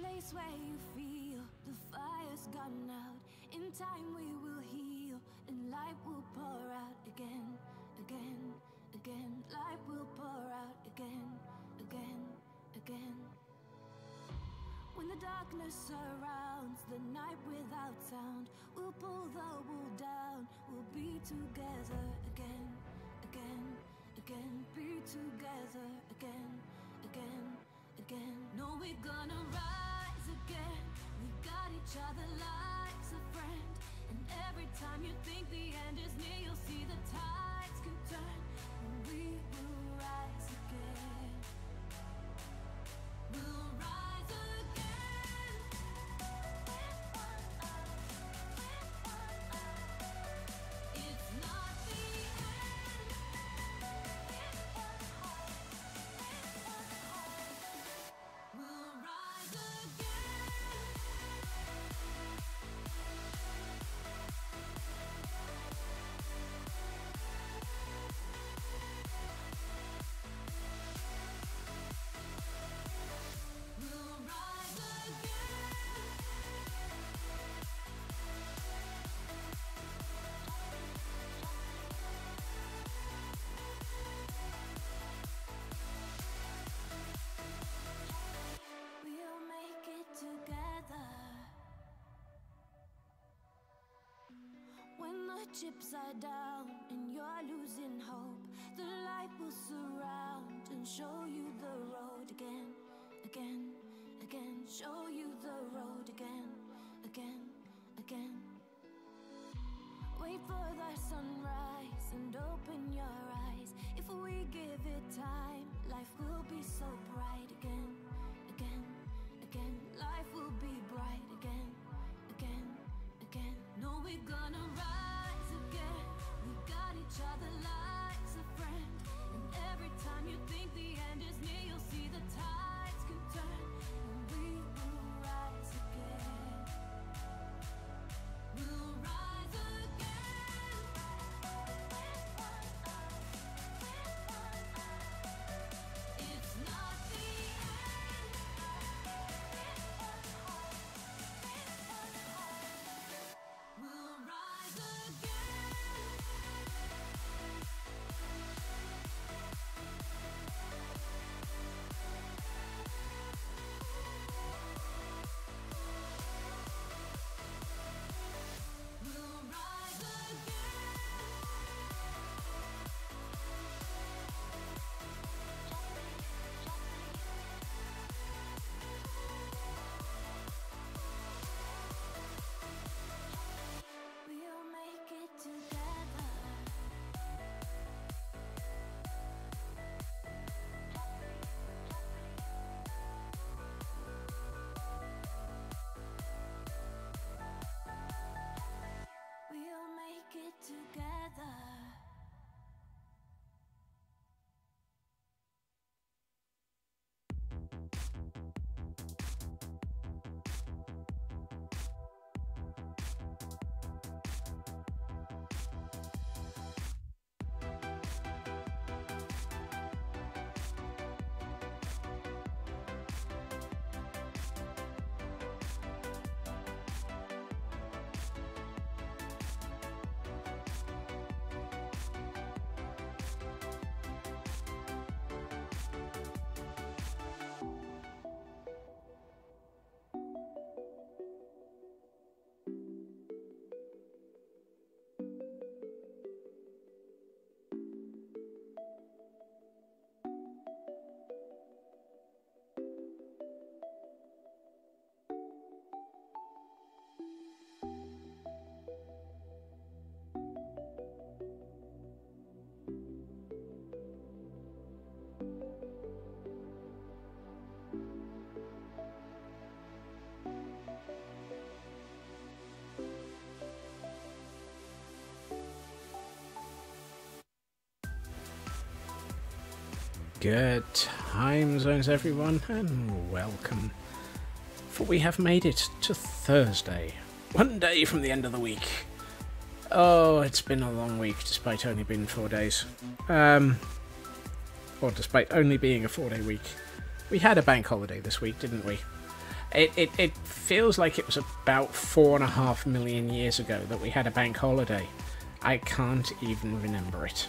place where you feel the fire's gone out. In time we will heal, and light will pour out again, again, again. Light will pour out again, again, again. When the darkness surrounds the night without sound, we'll pull the wool down. We'll be together again, again, again. Be together again, again, again. No, we're gonna rise again. We got each other like a friend. And every time you think the end is near, you'll see the tides can turn, and we will rise again. We'll rise again. It's not the end. We'll rise again. We'll rise again. We'll make it together. When the chips are down and you're losing hope, the light will surround and show you the road again, again, again. Show you the road again, again, again. Wait for the sunrise and open your eyes. If we give it time, life will be so bright again, again, again. Life will be bright again, again, again. No, we're gonna rise again. We got each other like a friend. And every time you think the end is near, you'll see the tides can turn, and we will rise again. We'll rise again. It's not the end. We'll rise again. We'll rise again. We'll make it together. We'll make it together. Good time zones, everyone, and welcome. For we have made it to Thursday, one day from the end of the week. Oh, it's been a long week, despite only being 4 days. Or despite only being a 4-day week. We had a bank holiday this week, didn't we? It feels like it was about 4.5 million years ago that we had a bank holiday. I can't even remember it.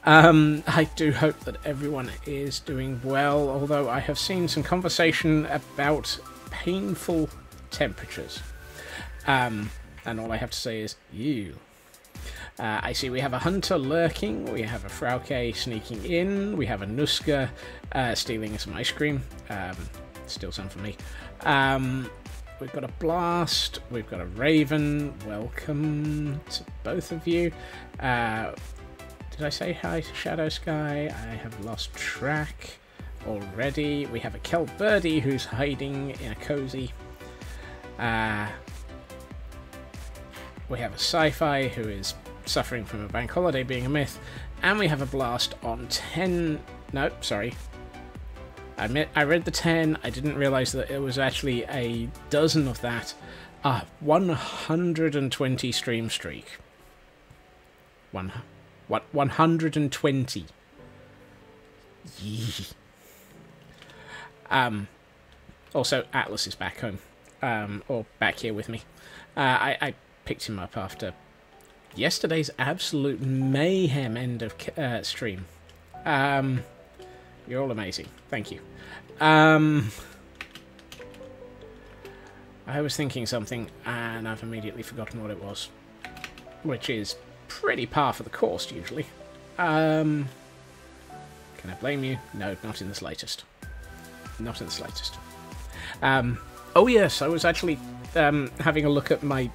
I do hope that everyone is doing well, although I have seen some conversation about painful temperatures. And all I have to say is, ew. I see we have a hunter lurking, we have a Frauke sneaking in, we have a Nuska stealing some ice cream, still some for me. We've got a Blast, we've got a Raven, welcome to both of you. Did I say hi to Shadow Sky? I have lost track already. We have a Kelp Birdie who's hiding in a cozy. We have a Sci-Fi who is suffering from a bank holiday being a myth, and we have a Blast on 10... No, sorry. I read the 10, I didn't realise that it was actually a dozen of that. 120 stream streak. 120. Yee. Also, Atlas is back home. Or back here with me. I picked him up after yesterday's absolute mayhem end of stream. You're all amazing. Thank you. I was thinking something, and I've immediately forgotten what it was. Which is pretty par for the course, usually. Can I blame you? No, not in the slightest. Not in the slightest. Oh yes, I was actually having a look at my...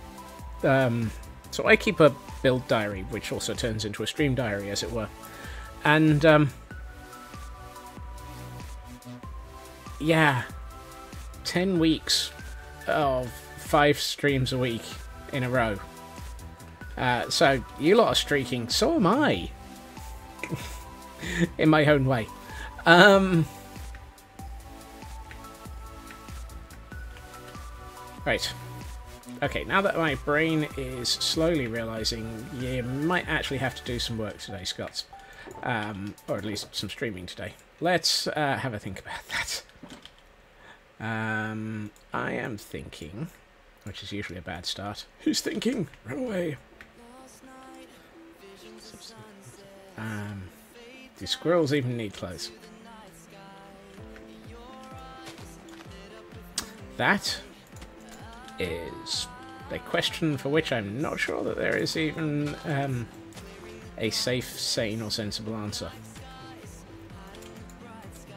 so I keep a build diary, which also turns into a stream diary, as it were. And, yeah, 10 weeks of 5 streams a week in a row. So, you lot are streaking, so am I. In my own way. Right. Okay, now that my brain is slowly realising you might actually have to do some work today, Scott. Or at least some streaming today. Let's have a think about that. I am thinking, which is usually a bad start. Who's thinking? Run away. Do squirrels even need clothes? That is a question for which I'm not sure that there is even a safe, sane, or sensible answer.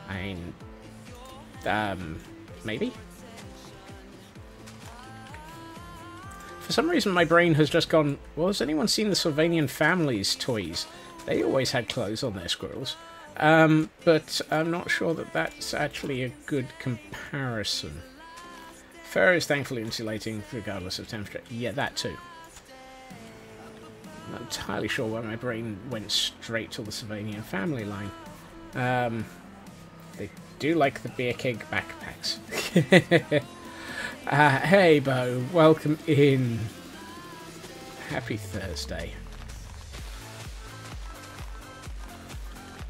I mean, maybe? For some reason my brain has just gone, well, has anyone seen the Sylvanian Family's toys? They always had clothes on their squirrels. But I'm not sure that that's actually a good comparison. Fur is thankfully insulating regardless of temperature. Yeah, that too. I'm not entirely sure why my brain went straight to the Sylvanian Family line. They do like the beer keg backpacks. Hey, Bo. Welcome in. Happy Thursday.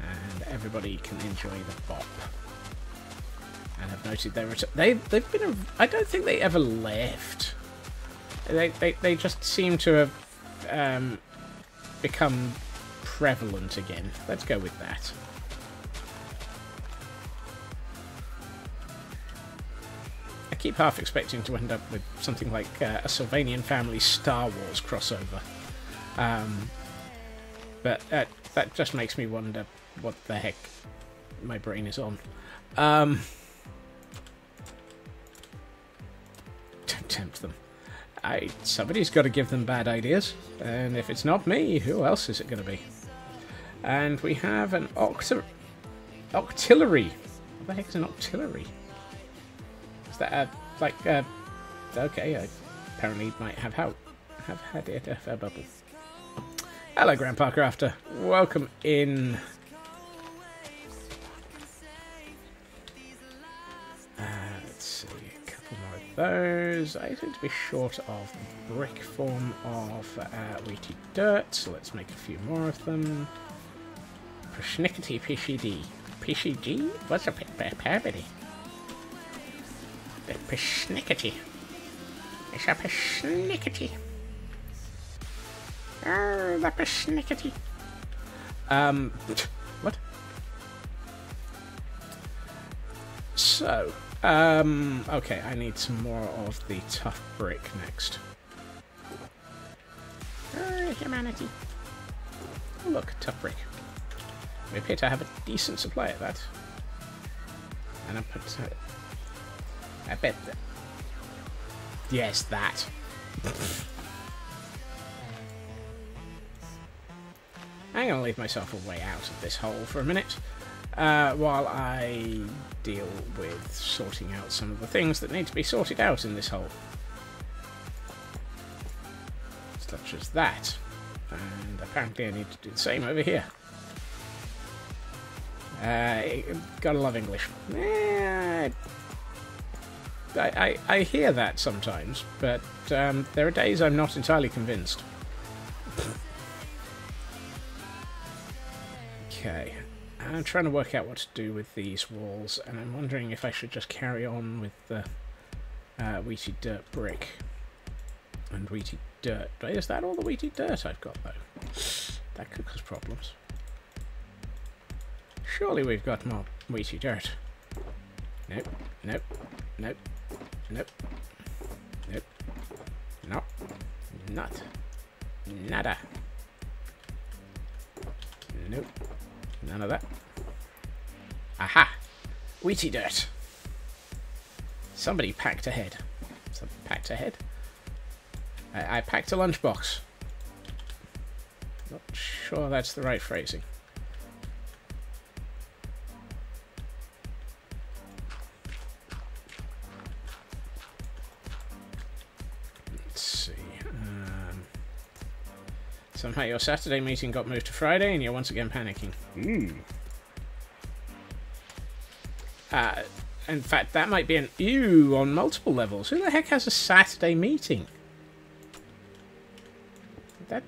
And everybody can enjoy the bop. And I've noted they've been. I don't think they ever left. They just seem to have become prevalent again. Let's go with that. I keep half expecting to end up with something like a Sylvanian Family Star Wars crossover. But that just makes me wonder what the heck my brain is on. Don't tempt them. Somebody's got to give them bad ideas, and if it's not me, who else is it going to be? And we have an octillery. What the heck is an octillery? Is that okay, I apparently might have had it a bubble. Hello, Grandpa Crafter. Welcome in. Let's see, a couple more of those. I seem to be short of the brick form of wheaty dirt, so let's make a few more of them. Prishnickety PCD. PCG? What's a parody? The persnickety. It's a persnickety. Oh, the persnickety. What? So, okay, I need some more of the tough brick next. Humanity. Oh, look, tough brick. We appear to have a decent supply of that. And I put... I bet that... Yes, that. I'm going to leave myself a way out of this hole for a minute, while I deal with sorting out some of the things that need to be sorted out in this hole. Such as that. And apparently I need to do the same over here. Gotta love English. I hear that sometimes, but there are days I'm not entirely convinced. Okay, I'm trying to work out what to do with these walls, and I'm wondering if I should just carry on with the wheaty dirt brick and wheaty dirt. Is that all the wheaty dirt I've got, though? That could cause problems. Surely we've got more wheaty dirt. Nope, nope, nope, nope, nope, nope, not, nada. Nope, none of that. Aha! Wheaty dirt! Somebody packed ahead. Somebody packed ahead? I packed a lunchbox. Not sure that's the right phrasing. Let's see. Somehow your Saturday meeting got moved to Friday and you're once again panicking. In fact, that might be an ew on multiple levels. Who the heck has a Saturday meeting?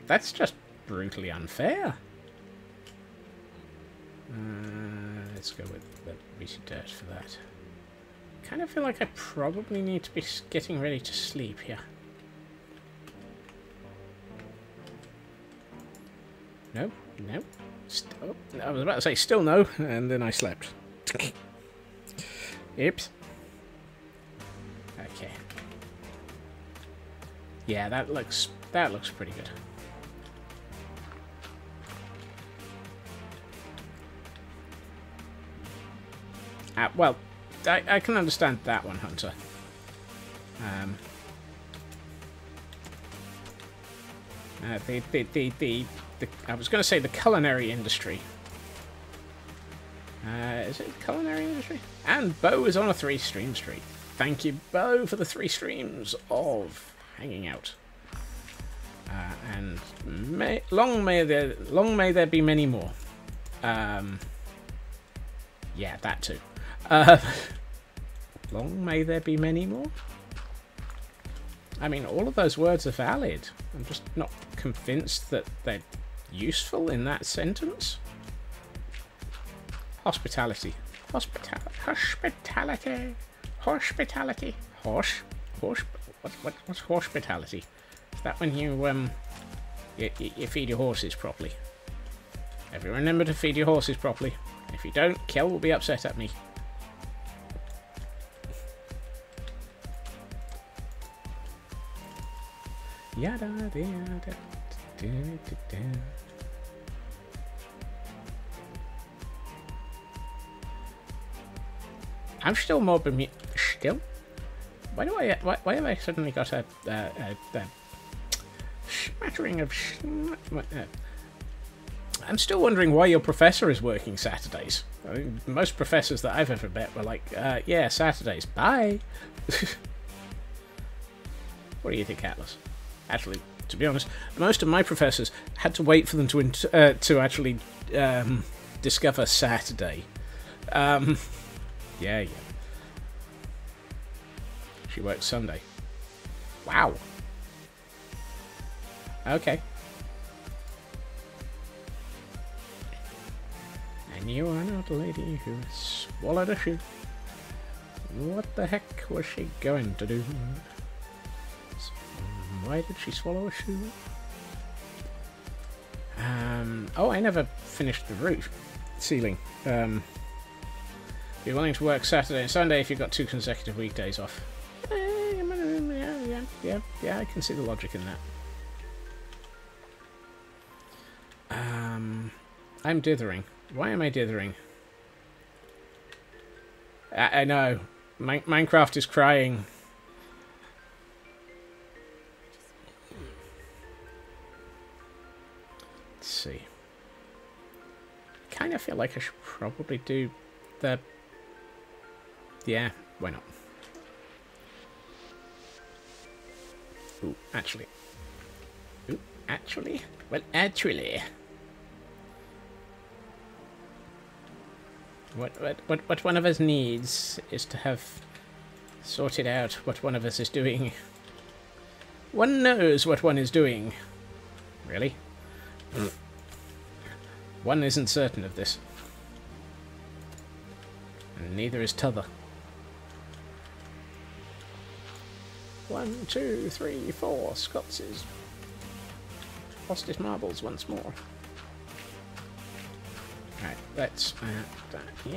That's just brutally unfair. Let's go with the wheaty dirt for that. Kind of feel like I probably need to be getting ready to sleep here. No, no. I was about to say still no, and then I slept. Oops. Okay. Yeah, that looks pretty good. Well, I can understand that one, Hunter. I was going to say the culinary industry. Is it culinary industry? And Bo is on a 3-stream streak. Thank you, Bo, for the 3 streams of hanging out. And long may there be many more. Yeah, that too. Long may there be many more. I mean, all of those words are valid. I'm just not convinced that they're useful in that sentence. Hospitality. Hospitality. Hospitality. What's hospitality? Is that when you feed your horses properly? If you remember to feed your horses properly. If you don't, Kel will be upset at me. Yada yada. I'm still more bemused. Still? Why have I suddenly got a smattering of? I'm still wondering why your professor is working Saturdays. I mean, most professors that I've ever met were like, yeah, Saturdays. Bye. What do you think, Atlas? Actually, to be honest, most of my professors had to wait for them to actually discover Saturday. Yeah. She works Sunday. Wow. Okay. And you are not a lady who has swallowed a shoe. What the heck was she going to do? Why did she swallow a shoe? Oh, I never finished the roof ceiling. Be willing to work Saturday and Sunday if you've got 2 consecutive weekdays off. Yeah, I can see the logic in that. I'm dithering. Why am I dithering? I know. Minecraft is crying. Let's see. I kind of feel like I should probably do the... Yeah, why not? Ooh, actually. Ooh, actually? Well, actually. What one of us needs is to have sorted out what one of us is doing. One knows what one is doing. Really? One isn't certain of this. And neither is t'other. 1, 2, 3, 4. Scott's lost his marbles once more. Right, let's okay.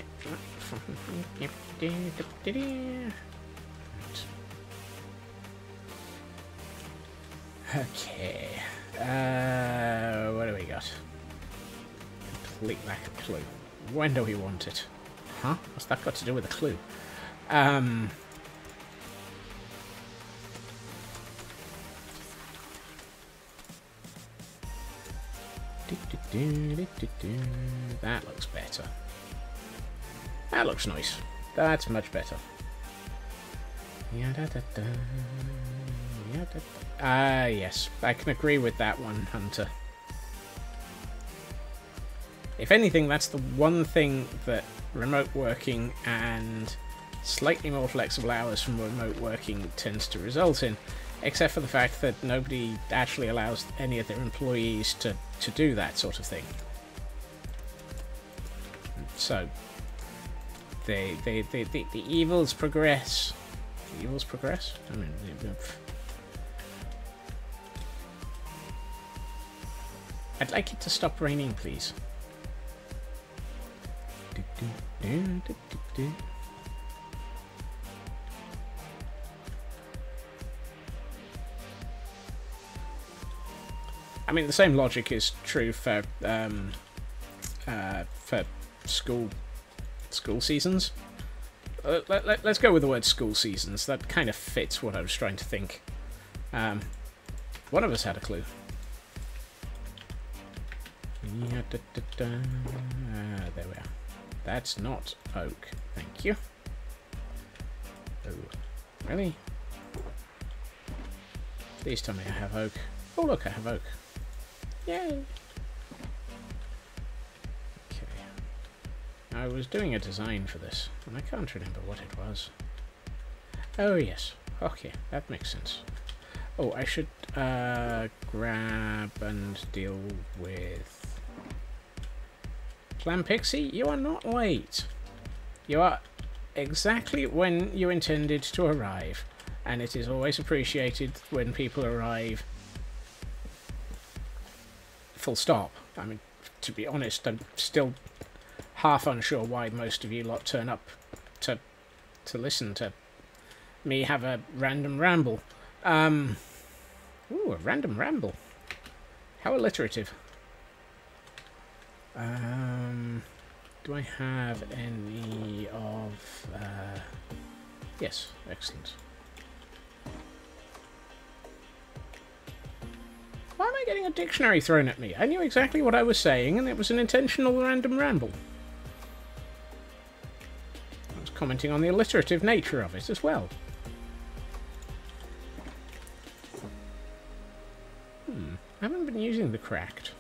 What do we got? Complete lack of clue. When do we want it? Huh? What's that got to do with a clue? That looks better. That looks nice. That's much better. Yes. I can agree with that one, Hunter. If anything, that's the one thing that remote working and slightly more flexible hours from remote working tends to result in. Except for the fact that nobody actually allows any of their employees to do that sort of thing. So, the evils progress. The evils progress? I mean... I'd like it to stop raining, please. I mean, the same logic is true for school seasons. Let's go with the word school seasons. That kind of fits what I was trying to think. One of us had a clue. There we are. That's not oak. Thank you. Oh, really? Please tell me I have oak. Oh, look, I have oak. Yay! Okay. I was doing a design for this, and I can't remember what it was. Oh, yes. Okay, that makes sense. Oh, I should grab and deal with... Clam Pixie, you are not late. You are exactly when you intended to arrive, and it is always appreciated when people arrive. Full stop. I mean, to be honest, I'm still half unsure why most of you lot turn up to listen to me have a random ramble. Ooh, a random ramble. How alliterative. Do I have any of... yes, excellent. Why am I getting a dictionary thrown at me? I knew exactly what I was saying, and it was an intentional random ramble. I was commenting on the alliterative nature of it as well. I haven't been using the cracked.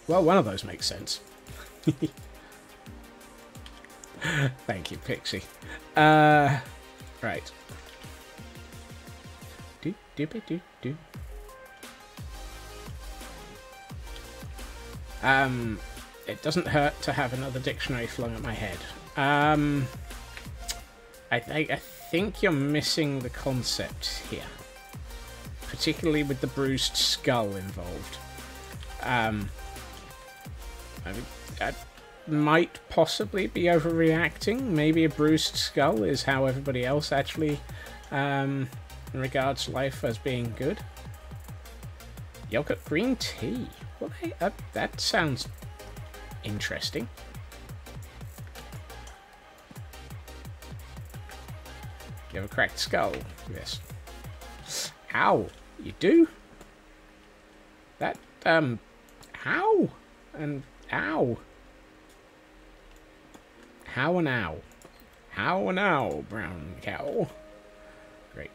Well, one of those makes sense. Thank you, Pixie. Right. It doesn't hurt to have another dictionary flung at my head. I think you're missing the concept here, particularly with the bruised skull involved. I might possibly be overreacting. Maybe a bruised skull is how everybody else actually regards life as being good. Yogurt green tea. Well, hey, that sounds interesting. You have a cracked skull. Yes. Ow. You do? That, how? And ow. How and ow. How and ow, brown cow. Great.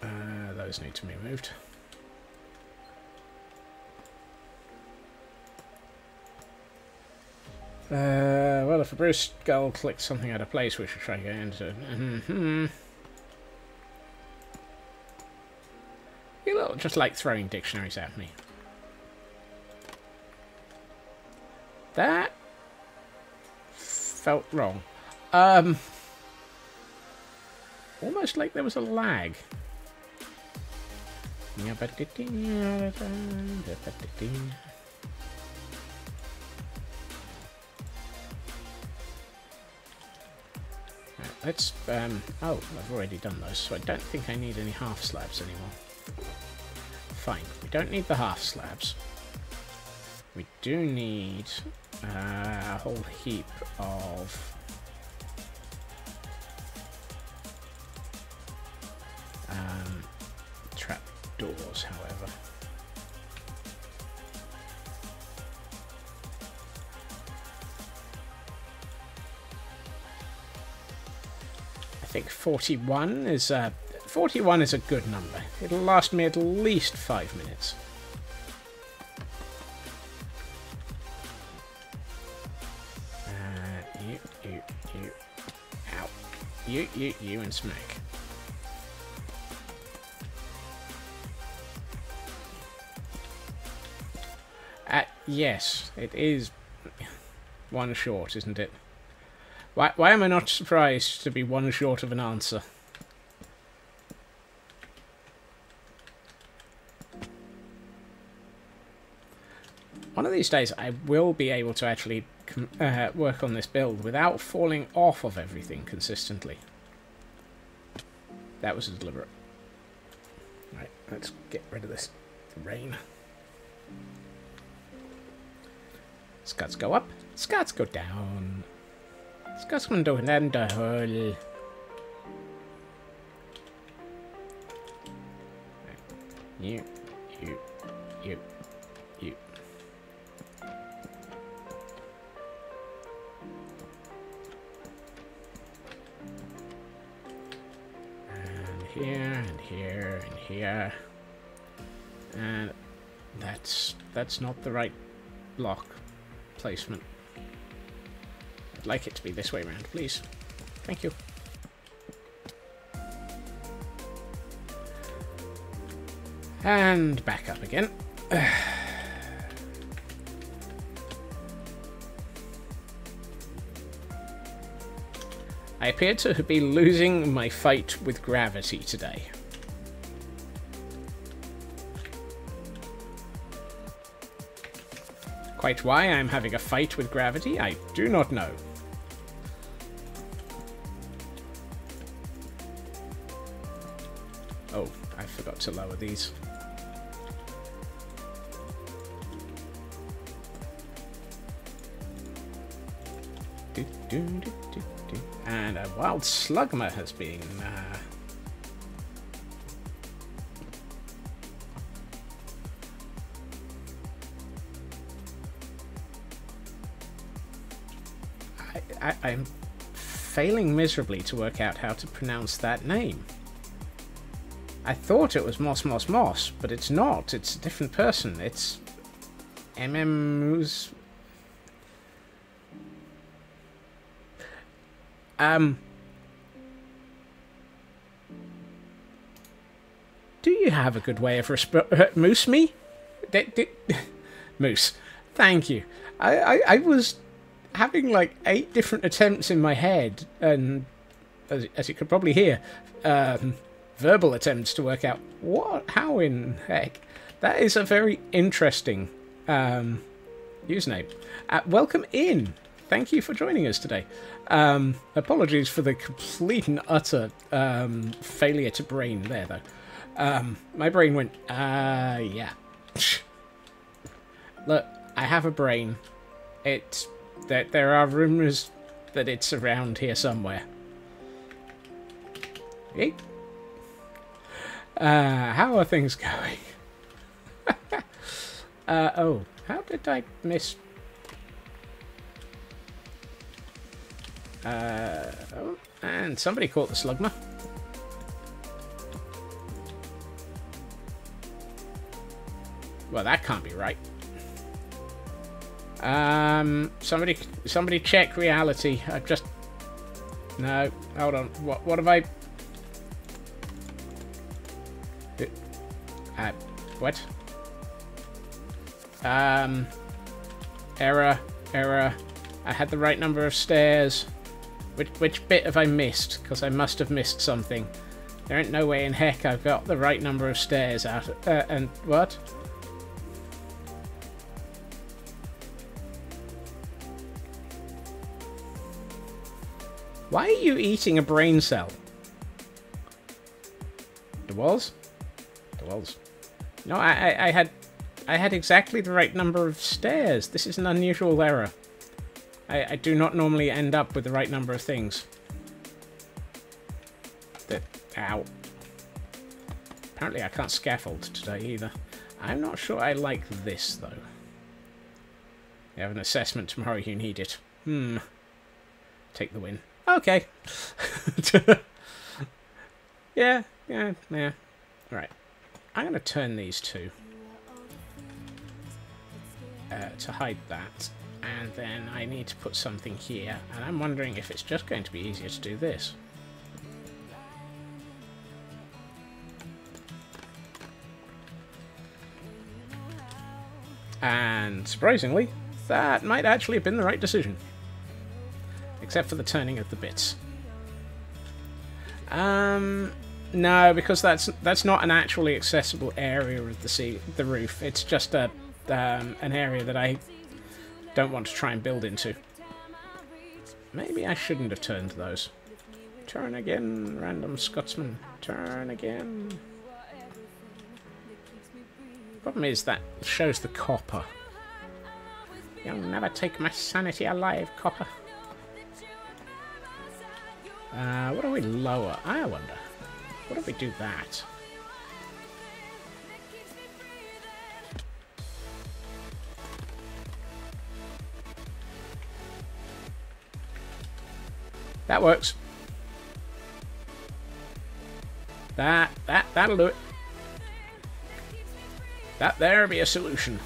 Those need to be moved. Well, if a bruised skull clicks something out of place, we should try to get into it. You little, just like throwing dictionaries at me. That felt wrong. Almost like there was a lag. Let's, oh, I've already done those, so I don't think I need any half slabs anymore. Fine, we don't need the half slabs. We do need a whole heap of trap doors, however. I think 41 is a good number. It'll last me at least 5 minutes. You, ow. You, and smack. Yes, it is one short, isn't it? Why am I not surprised to be one short of an answer? One of these days I will be able to actually work on this build without falling off of everything consistently. That was deliberate. Right, let's get rid of this rain. Scuds go up, scuds go down. Scuds go down the hole. You. And here, and here, and here. And that's not the right block placement. I'd like it to be this way around, please. Thank you. And back up again. I appear to be losing my fight with gravity today. Quite why I'm having a fight with gravity, I do not know. Oh, I forgot to lower these. And a wild slugma has been I'm failing miserably to work out how to pronounce that name. I thought it was Moss, but it's not. It's a different person. It's MM's. Do you have a good way of Moose me? Moose. Thank you. I was having like 8 different attempts in my head, and as you could probably hear, verbal attempts to work out how in heck. That is a very interesting username. Welcome in. Thank you for joining us today. Apologies for the complete and utter failure to brain there, though. My brain went, yeah. Look, I have a brain. There are rumours that it's around here somewhere. Okay. How are things going? Oh, how did I miss... oh, and somebody caught the slugma. Well, that can't be right. Somebody check reality. I've just... No, hold on. What have I... what? Error. I had the right number of stairs. Which bit have I missed? Because I must have missed something. There ain't no way in heck I've got the right number of stairs out. And what? Why are you eating a brain cell? There was? No, I had exactly the right number of stairs. This is an unusual error. I do not normally end up with the right number of things. Ow. Apparently I can't scaffold today either. I'm not sure I like this, though. You have an assessment tomorrow, you need it. Take the win. Okay. Yeah. Right. I'm going to turn these two to hide that. And then I need to put something here. And I'm wondering if it's just going to be easier to do this. And surprisingly, that might actually have been the right decision. Except for the turning of the bits. No, because that's not an actually accessible area of the roof. It's just an area that I don't want to try and build into. Maybe I shouldn't have turned those. Turn again, random Scotsman. Turn again. Problem is that shows the copper. You'll never take my sanity alive, copper. What do we lower? I wonder. What if we do that? That works. That'll do it. There'll be a solution.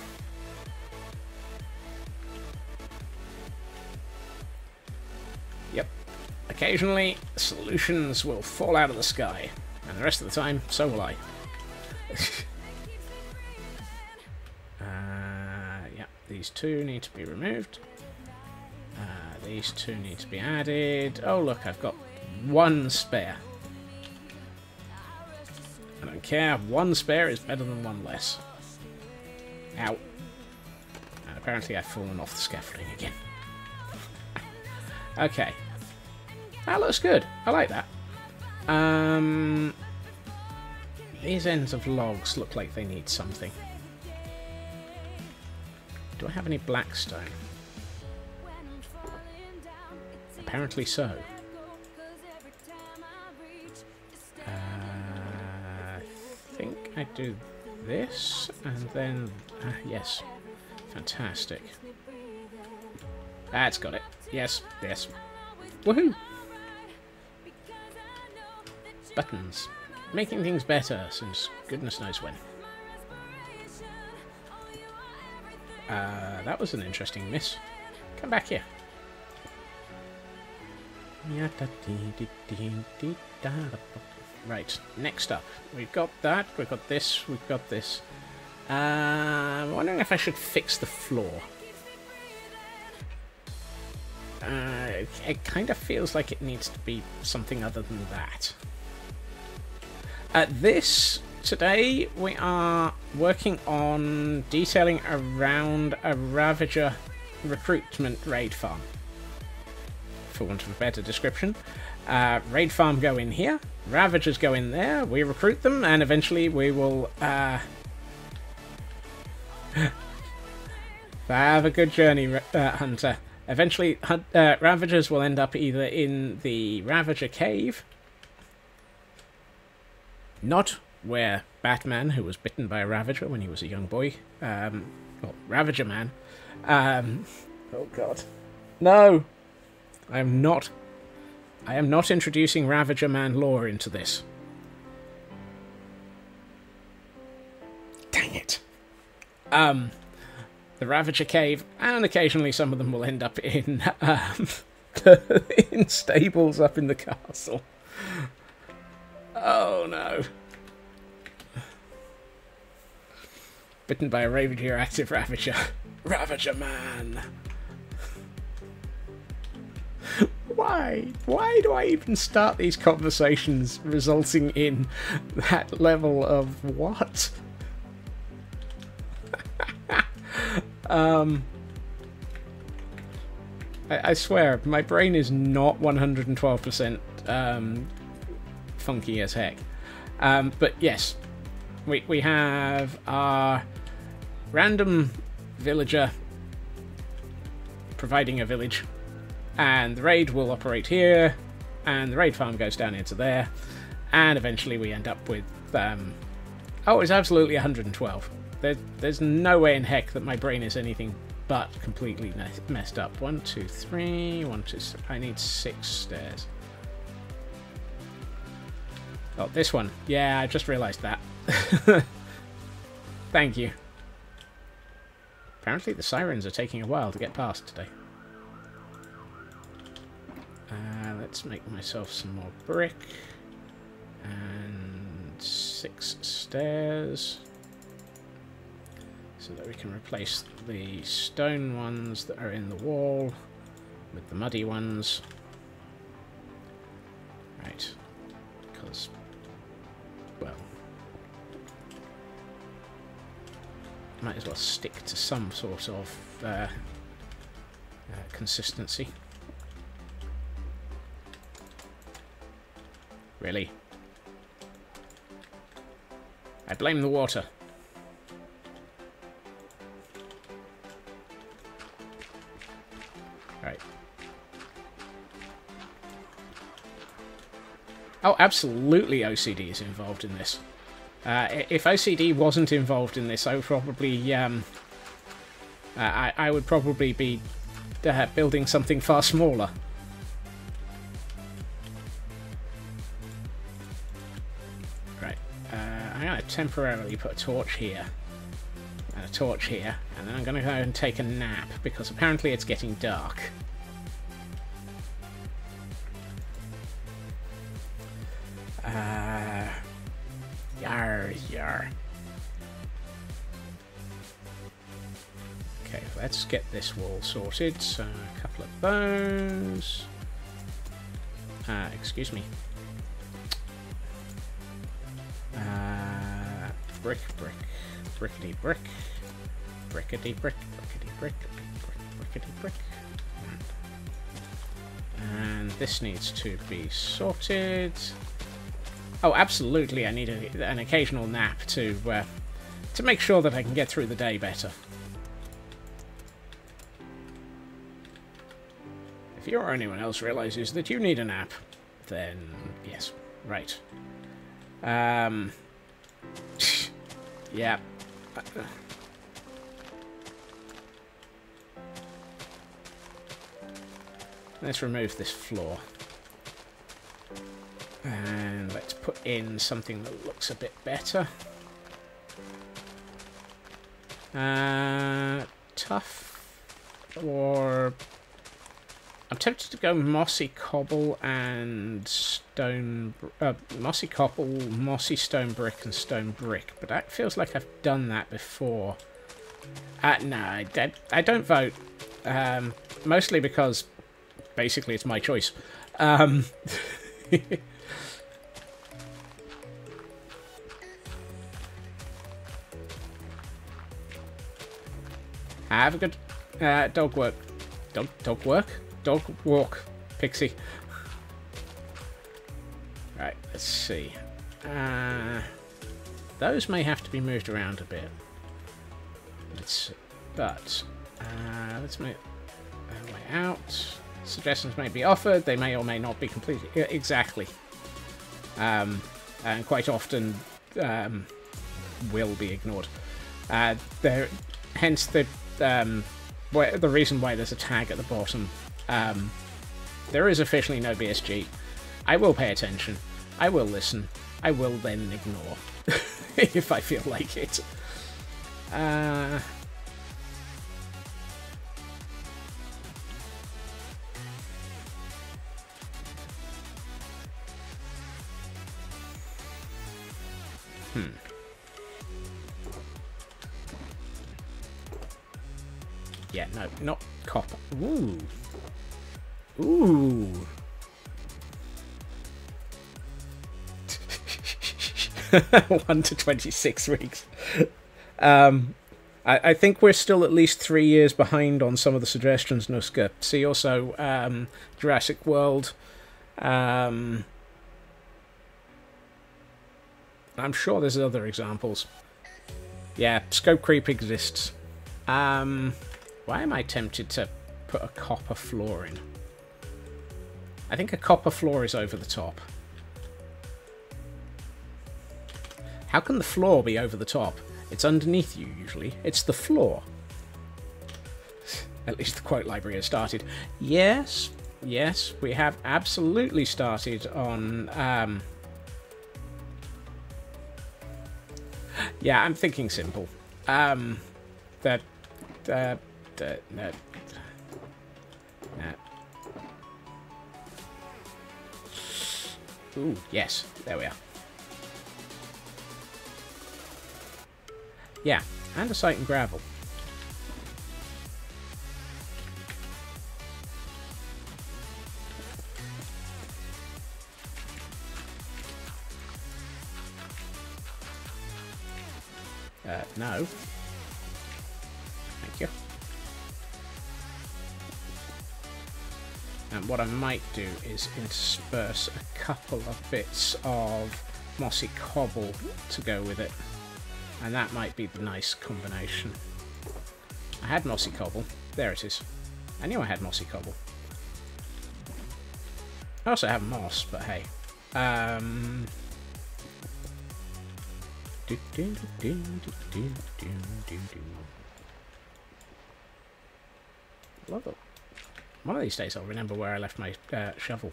Yep. Occasionally, solutions will fall out of the sky. And the rest of the time, so will I. Yeah, these two need to be removed. These two need to be added. Oh, look, I've got one spare. I don't care. One spare is better than one less. Ow. And apparently I've fallen off the scaffolding again. Okay. That looks good. I like that. These ends of logs look like they need something. Do I have any blackstone? Apparently so. I think I do this, and then... yes. Fantastic. That's got it. Yes. Woohoo! Buttons. Making things better since goodness knows when. That was an interesting miss. Come back here. Right, next up. We've got that, we've got this, we've got this. I'm wondering if I should fix the floor. it kind of feels like it needs to be something other than that. Today we are working on detailing around a Ravager recruitment raid farm, for want of a better description. Raid farm go in here, Ravagers go in there, we recruit them, and eventually we will have a good journey, Hunter. Eventually, Ravagers will end up either in the Ravager Cave, not where Batman, who was bitten by a Ravager when he was a young boy, well, Ravager Man, oh god, no, I am not introducing Ravager Man lore into this. Dang it. The Ravager Cave, and occasionally some of them will end up in in stables up in the castle. Oh no. Bitten by a radioactive Ravager. Ravager Man. Why? Why do I even start these conversations resulting in that level of what? I swear, my brain is not 112% funky as heck. But yes, we have our random villager providing a village, and the raid will operate here, and the raid farm goes down into there, and eventually we end up with oh, it's absolutely 112. There's no way in heck that my brain is anything but completely messed up. 1, 2, 3, 1, 2, 3. I need 6 stairs. Oh, this one. Yeah, I just realised that. Thank you. Apparently the sirens are taking a while to get past today. Let's make myself some more brick. And 6 stairs. So that we can replace the stone ones that are in the wall with the muddy ones. Right. Because, well, might as well stick to some sort of consistency. Really? I blame the water. Right. Oh, absolutely OCD is involved in this. If OCD wasn't involved in this, I would probably, I would probably be building something far smaller. Right. I'm going to temporarily put a torch here. And a torch here. And then I'm going to go and take a nap, because apparently it's getting dark. Yar. Okay, let's get this wall sorted. So a couple of those. Excuse me. Brick. Brickety brick. Brickety brick. Brickety brick. Brickety brick. And this needs to be sorted. Oh, absolutely! I need an occasional nap to make sure that I can get through the day better. If you or anyone else realizes that you need a nap, then yes, right. Yeah. Let's remove this floor. And let's put in something that looks a bit better. Tough. Or... I'm tempted to go mossy cobble and stone... mossy cobble, mossy stone brick and stone brick. But that feels like I've done that before. No, I don't vote. Mostly because basically it's my choice. Have a good dog work. Dog work? Dog walk, Pixie. Right, let's see. Those may have to be moved around a bit. Let's make a way out. Suggestions may be offered. They may or may not be completed. Exactly. And quite often will be ignored. Hence the reason why there's a tag at the bottom. There is officially no BSG. I will pay attention. I will listen. I will then ignore if I feel like it. Yeah, no, not copper. Ooh. Ooh. 1 to 26 weeks. I think we're still at least 3 years behind on some of the suggestions, Nuska. See also Jurassic World. I'm sure there's other examples. Yeah, scope creep exists. Why am I tempted to put a copper floor in? I think a copper floor is over the top. How can the floor be over the top? It's underneath you, usually. It's the floor. At least the quote library has started. Yes, yes, we have absolutely started on... Yeah, I'm thinking simple. No. Ooh, yes, there we are. Yeah, andesite and gravel. No. Thank you. And what I might do is intersperse a couple of bits of mossy cobble to go with it. And that might be the nice combination. I had mossy cobble. There it is. I knew I had mossy cobble. I also have moss, but hey. Love it. One of these days I'll remember where I left my shovel.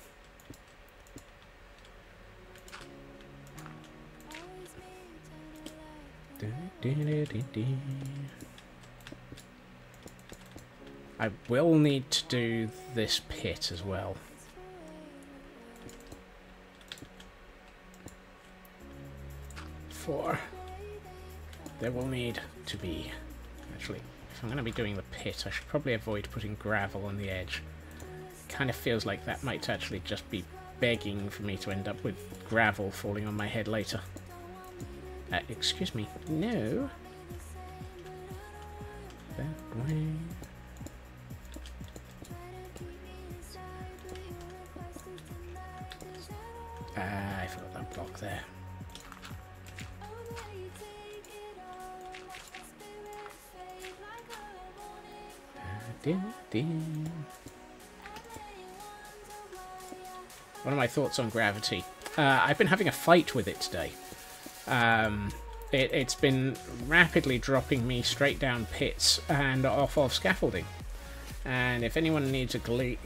I will need to do this pit as well. For there will need to be... Actually, if I'm going to be doing the pit, I should probably avoid putting gravel on the edge. Kind of feels like that might actually just be begging for me to end up with gravel falling on my head later. Excuse me. No. That way. I forgot that block there. What are my thoughts on gravity? I've been having a fight with it today. It's been rapidly dropping me straight down pits and off of scaffolding. And if anyone needs a Glally?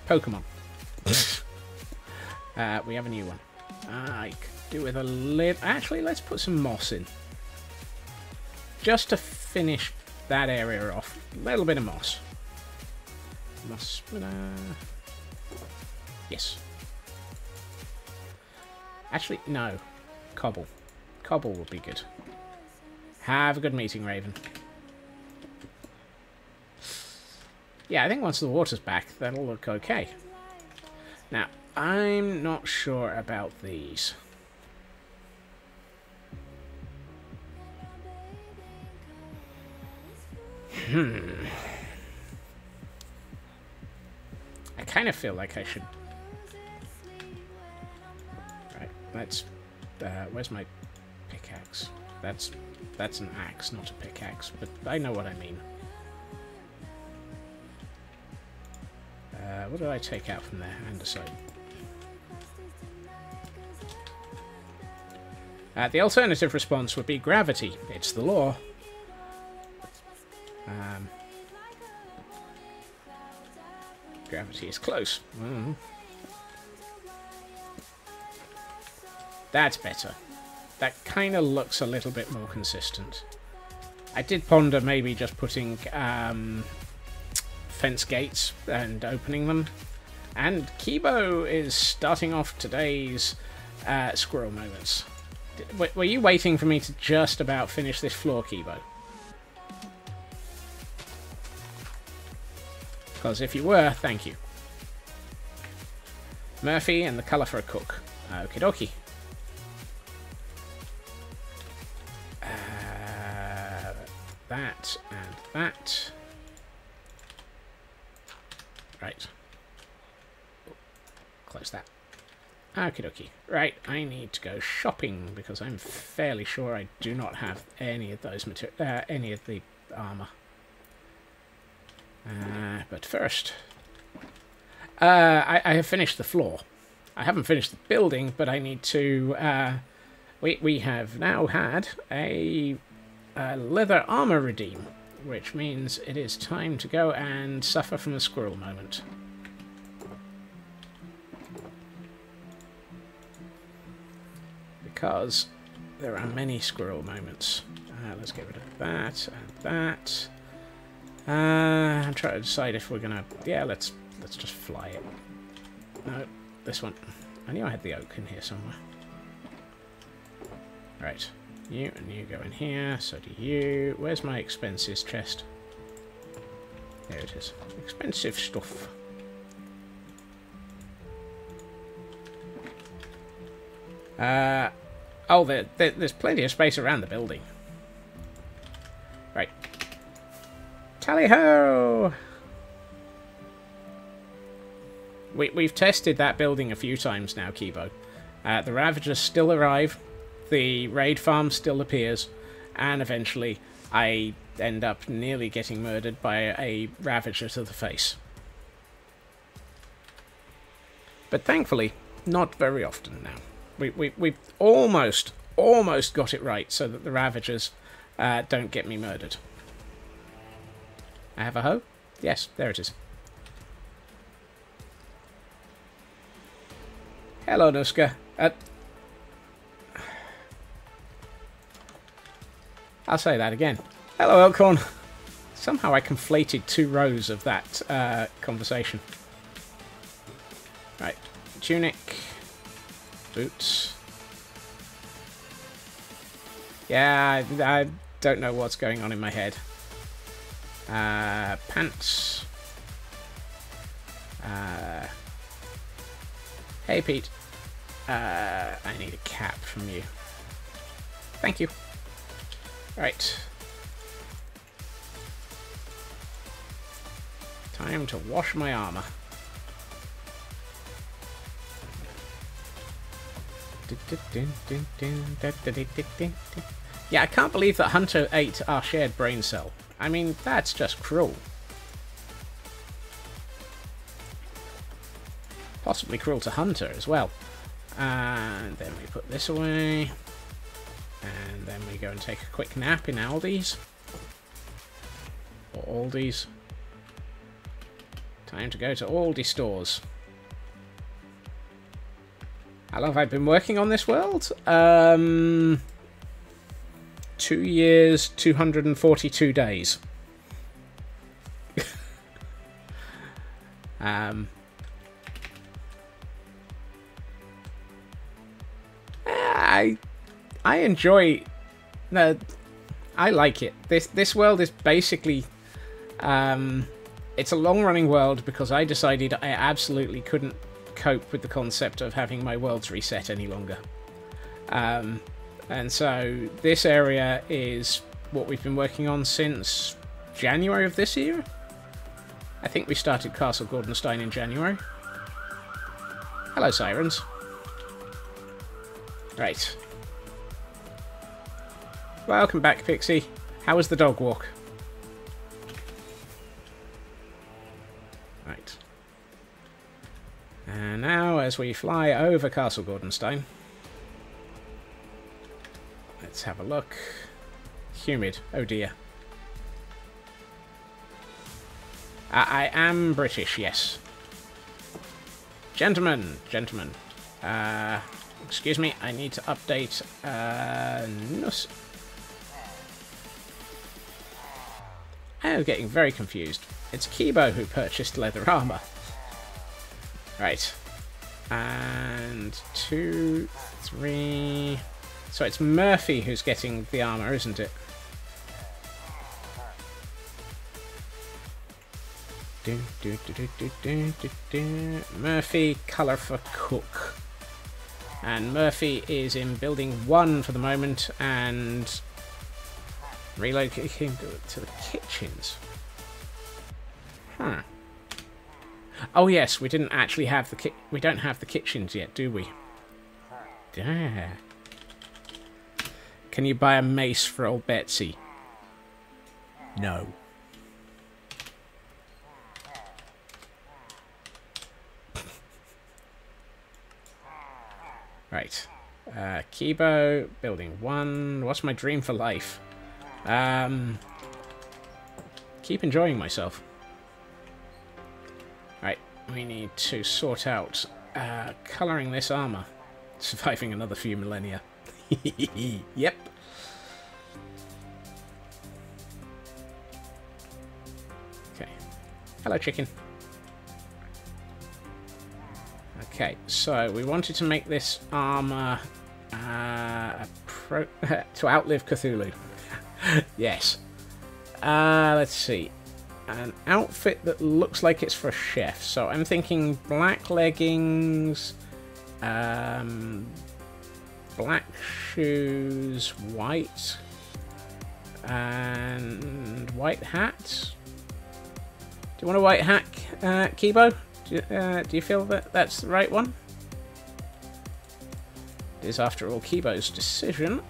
Pokemon. We have a new one. I could do with a little... Actually, let's put some moss in. Just to finish that area off. A little bit of moss. Moss... Yes. Actually, no. Cobble. Cobble would be good. Have a good meeting, Raven. Yeah, I think once the water's back, that'll look okay. Now, I'm not sure about these. I kind of feel like I should... Right, let's... where's my pickaxe? That's an axe, not a pickaxe, but I know what I mean. What did I take out from there? Andesite. The alternative response would be gravity. It's the law. Gravity is close. That's better. That kind of looks a little bit more consistent. I did ponder maybe just putting fence gates and opening them. And Kibo is starting off today's squirrel moments. Were you waiting for me to just about finish this floor, Kibo? Because if you were, thank you. Murphy and the colour for a cook. Okie dokie. That and that. Right. Close that. Okie dokie. Right, I need to go shopping because I'm fairly sure I do not have any of those any of the armor. But first, I have finished the floor. I haven't finished the building, but I need to. We have now had a leather armor redeem, which means it is time to go and suffer from a squirrel moment. Because there are many squirrel moments. Let's get rid of that and that. I'm trying to decide if we're gonna. Yeah, let's just fly it. No, this one. I knew I had the oak in here somewhere. Right, you and you go in here. So do you. Where's my expenses chest? There it is. Expensive stuff. Oh, there's plenty of space around the building. Right. Tally-ho! We've tested that building a few times now, Kibo. The Ravagers still arrive, the raid farm still appears, and eventually I end up nearly getting murdered by a Ravager to the face. But thankfully, not very often now. We've almost got it right so that the Ravagers don't get me murdered. I have a hoe? Yes, there it is. Hello, Nuska. I'll say that again. Hello, Elkhorn. Somehow I conflated two rows of that conversation. Right, tunic. Boots. Yeah, I don't know what's going on in my head. Pants. Hey, Pete. I need a cap from you. Thank you. Right. Time to wash my armor. Yeah, I can't believe that Hunter ate our shared brain cell. I mean, that's just cruel. Possibly cruel to Hunter as well. And then we put this away. And then we go and take a quick nap in Aldi's. Or Aldi's. Time to go to Aldi stores. How long have I been working on this world? 2 years, 242 days. I enjoy. No, I like it. This world is basically it's a long-running world because I decided I absolutely couldn't cope with the concept of having my worlds reset any longer. And so this area is what we've been working on since January of this year. I think we started Castle Gordonstein in January. Hello, sirens. Right. Welcome back, Pixie. How was the dog walk? Right. And now, as we fly over Castle Gordonstein, let's have a look. Humid. Oh dear. I am British, yes. Gentlemen. Excuse me, I need to update. I'm getting very confused. It's Kibo who purchased leather armor. Right. And 2, 3... So it's Murphy who's getting the armor, isn't it? Murphy, colour for cook. And Murphy is in building 1 for the moment and relocating to the kitchens. Huh. Oh yes, we didn't actually have the we don't have the kitchens yet, do we? Yeah. Can you buy a mace for old Betsy? No. Right. Kibo, building 1. What's my dream for life? Keep enjoying myself. Right, we need to sort out colouring this armour. Surviving another few millennia. Yep. Okay. Hello, chicken. Okay, so we wanted to make this armor to outlive Cthulhu. Yes. Let's see. An outfit that looks like it's for a chef. So I'm thinking black leggings, black shoes, white, and white hat. Do you want a white hat, Kibo? Do you feel that that's the right one? It is, after all, Kibo's decision.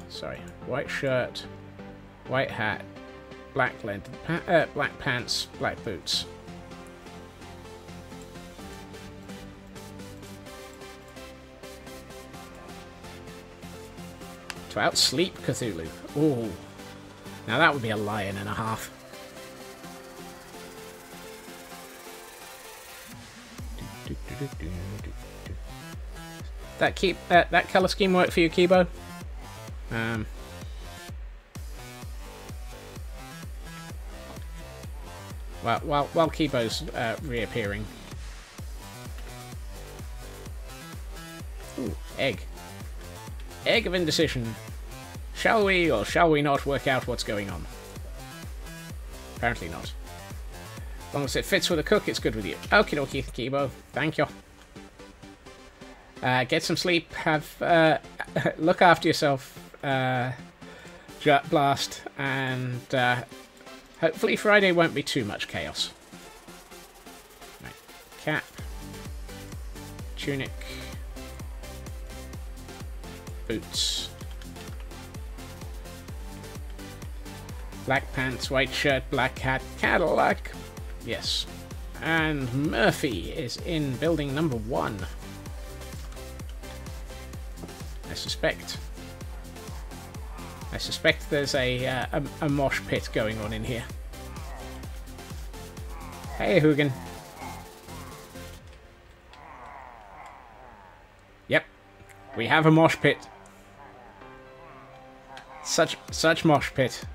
Sorry. White shirt, white hat, black black pants, black boots. To outsleep Cthulhu. Ooh. Now that would be a lion and a half. That colour scheme work for you, Kibo? While Kibo's reappearing. Ooh, egg. Egg of indecision. Shall we or shall we not work out what's going on? Apparently not. As long as it fits with the cook, it's good with you. Okie dokie, Kibo. Thank you. Get some sleep. Have look after yourself, Jet Blast, and hopefully Friday won't be too much chaos. Right. Cap, tunic, boots, black pants, white shirt, black hat, Cadillac. Yes. And Murphy is in building number 1. I suspect there's a mosh pit going on in here. Hey, Hugin. Yep, we have a mosh pit. Such mosh pit.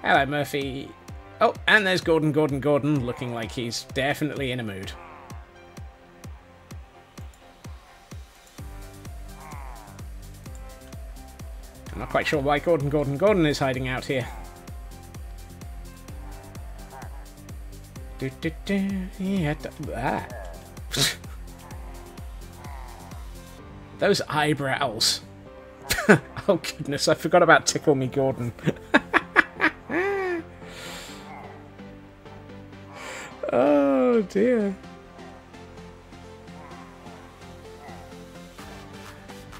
Hello, Murphy. Oh, and there's Gordon, looking like he's definitely in a mood. Not quite sure why Gordon is hiding out here. Yeah, those eyebrows. Oh goodness, I forgot about Tickle Me Gordon. Oh dear.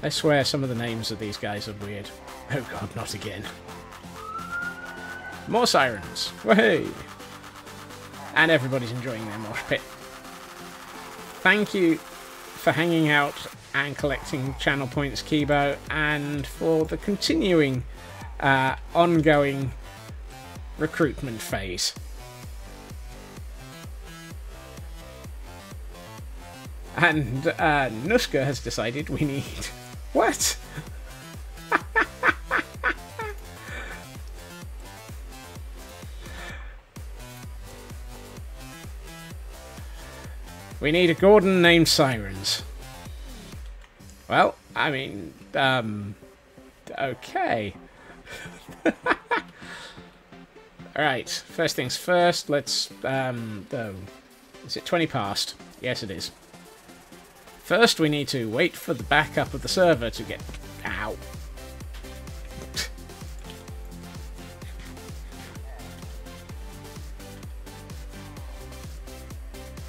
I swear some of the names of these guys are weird. Oh god, not again. More sirens. Wahey! And everybody's enjoying their mosh pit. Thank you for hanging out and collecting channel points, Kibo, and for the continuing ongoing recruitment phase. And Nushka has decided we need... What? We need a Gordon named Sirens. Well, I mean, okay. Alright, first things first, let's, is it 20 past? Yes, it is. First, we need to wait for the backup of the server to get... Ow.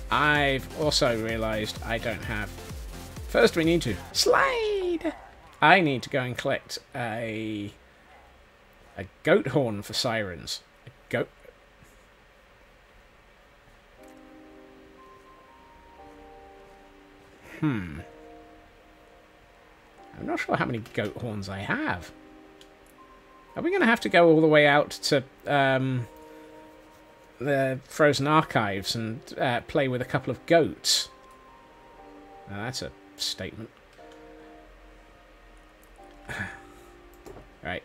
I've also realised I don't have... First, we need to slide! I need to go and collect a goat horn for sirens. A goat... I'm not sure how many goat horns I have. Are we going to have to go all the way out to the Frozen Archives and play with a couple of goats? Now, that's a statement. Right.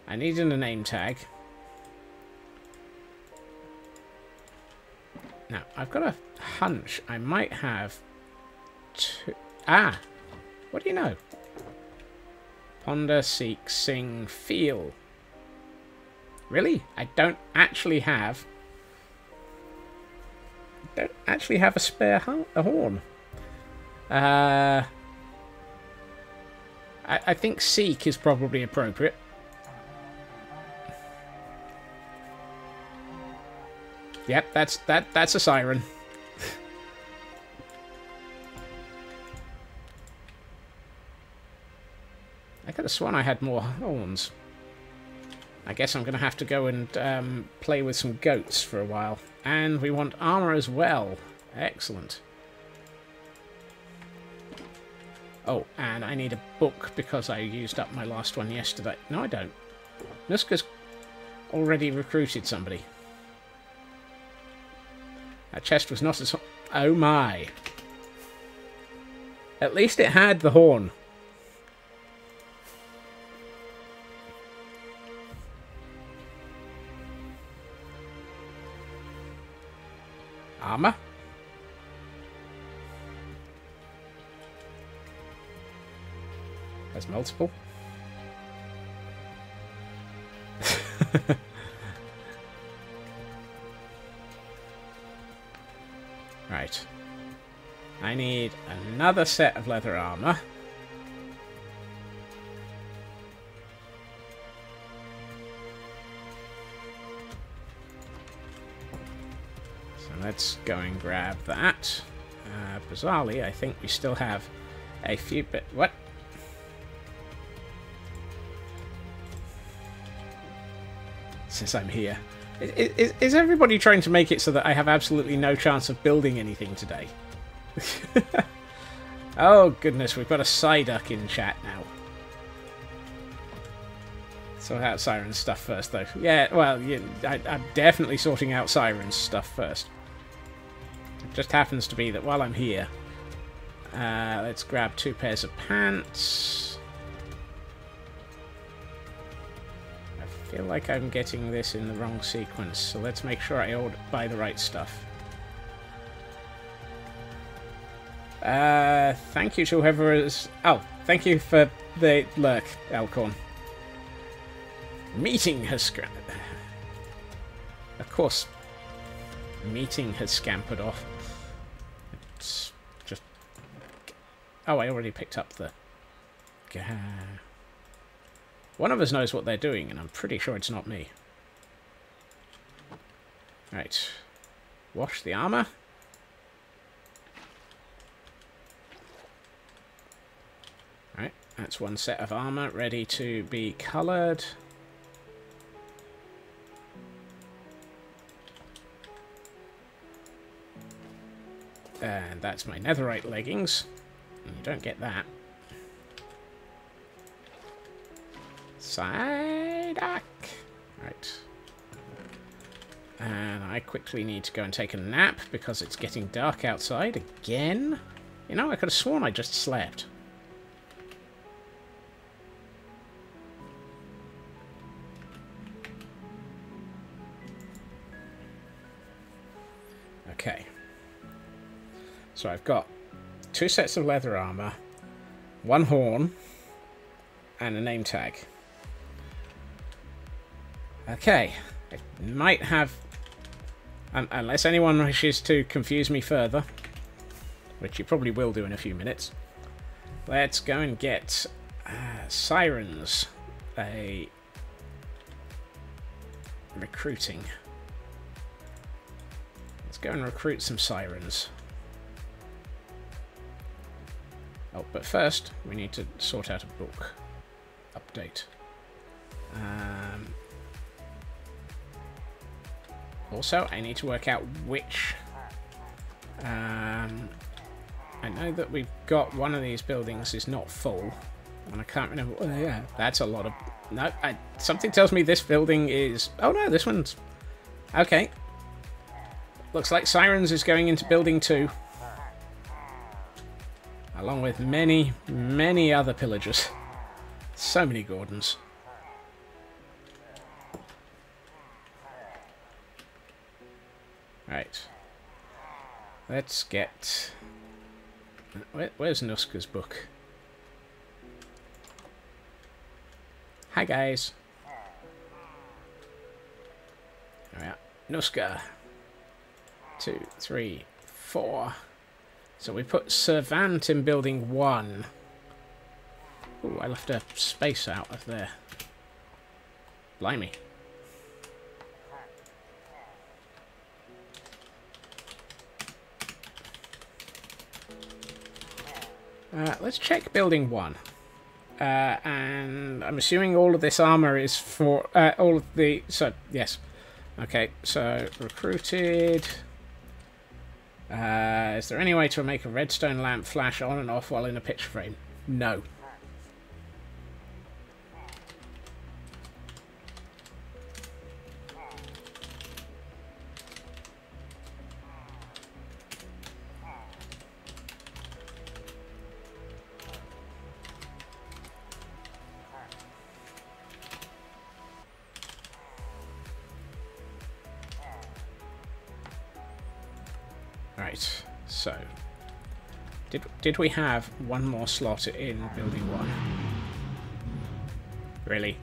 I need a name tag. Now, I've got a hunch I might have... what do you know? Ponder, seek, sing, feel. Really? I don't actually have a spare horn. I think seek is probably appropriate. Yep, that's a siren. I could have sworn I had more horns. I guess I'm going to have to go and play with some goats for a while. And we want armor as well. Excellent. Oh, and I need a book because I used up my last one yesterday. No, I don't. Nuska's already recruited somebody. That chest was not as... Oh my. At least it had the horn. Armor. There's multiple. Right. I need another set of leather armor. Let's go and grab that. Bizarrely, I think we still have a few bit... What? Since I'm here. Is everybody trying to make it so that I have absolutely no chance of building anything today? Oh, goodness, we've got a Psyduck in chat now. Sort out Siren's stuff first, though. Yeah, well, I'm definitely sorting out Siren's stuff first. It just happens to be that while I'm here, let's grab 2 pairs of pants. I feel like I'm getting this in the wrong sequence, so let's make sure I buy the right stuff. Thank you to whoever is... Oh, thank you for the lurk, Elcorn. Meeting has Of course, meeting has scampered off. It's just... Oh, I already picked up the... One of us knows what they're doing, and I'm pretty sure it's not me. Right. Wash the armor. Right, that's one set of armor ready to be colored. And that's my netherite leggings. And you don't get that. Psyduck. Right. And I quickly need to go and take a nap because it's getting dark outside again. You know, I could have sworn I just slept. Okay. So I've got 2 sets of leather armor, 1 horn, and a name tag. Okay. I might have... unless anyone wishes to confuse me further, which you probably will do in a few minutes, let's go and get sirens. Recruiting. Let's go and recruit some sirens. Oh, but first, we need to sort out a book. Update. Also, I need to work out which... I know that we've got one of these buildings is not full, and I can't remember... Oh, yeah, that's a lot of... No, something tells me this building is... Oh no, this one's... Okay. Looks like Sirens is going into building 2. Along with many, many other pillagers. So many Gordons. Right. Let's get... Where's Nuska's book? Hi, guys. There we are. Nuska. 2, 3, 4. So we put Servant in building 1. Ooh, I left a space out of there. Blimey. Let's check building 1. And I'm assuming all of this armor is for all of the... So, yes. Okay, so recruited... is there any way to make a redstone lamp flash on and off while in a picture frame? No. Right, so did we have one more slot in building 1? Really?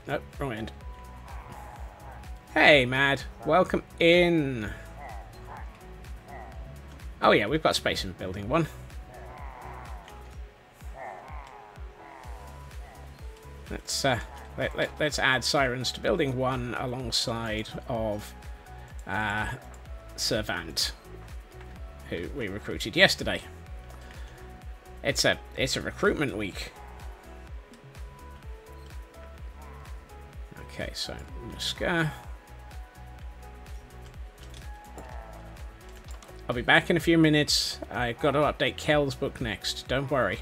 Nope, wrong end. Hey, Mad, welcome in. Oh yeah, we've got space in building 1. Let's add Sirens to building 1 alongside of Servant, who we recruited yesterday. It's a recruitment week. Okay, so Muska. I'll be back in a few minutes. I've got to update Kel's book next. Don't worry.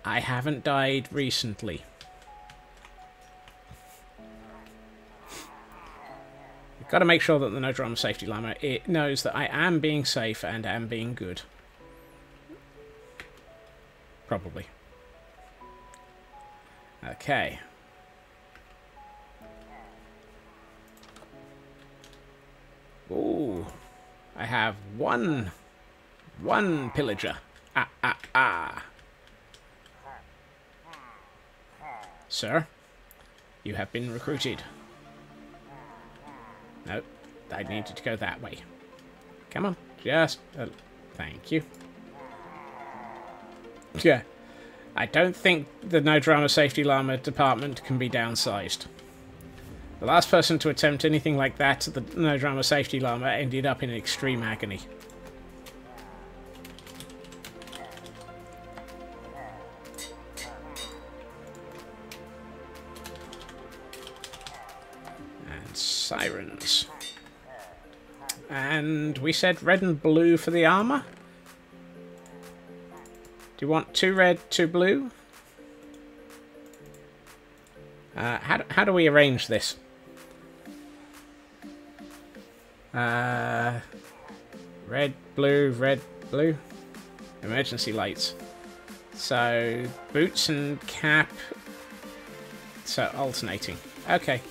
I haven't died recently. You've got to make sure that the no drama safety llama it knows that I am being safe and am being good. Probably. Okay. Ooh. I have one pillager. Sir, you have been recruited. No, I needed to go that way. Come on, just... thank you. Yeah, I don't think the No Drama Safety Llama department can be downsized. The last person to attempt anything like that to the No Drama Safety Llama ended up in extreme agony. And sirens. And we said red and blue for the armor? Do you want 2 red, 2 blue? How do we arrange this? Red, blue, emergency lights. So boots and cap, so alternating. Okay,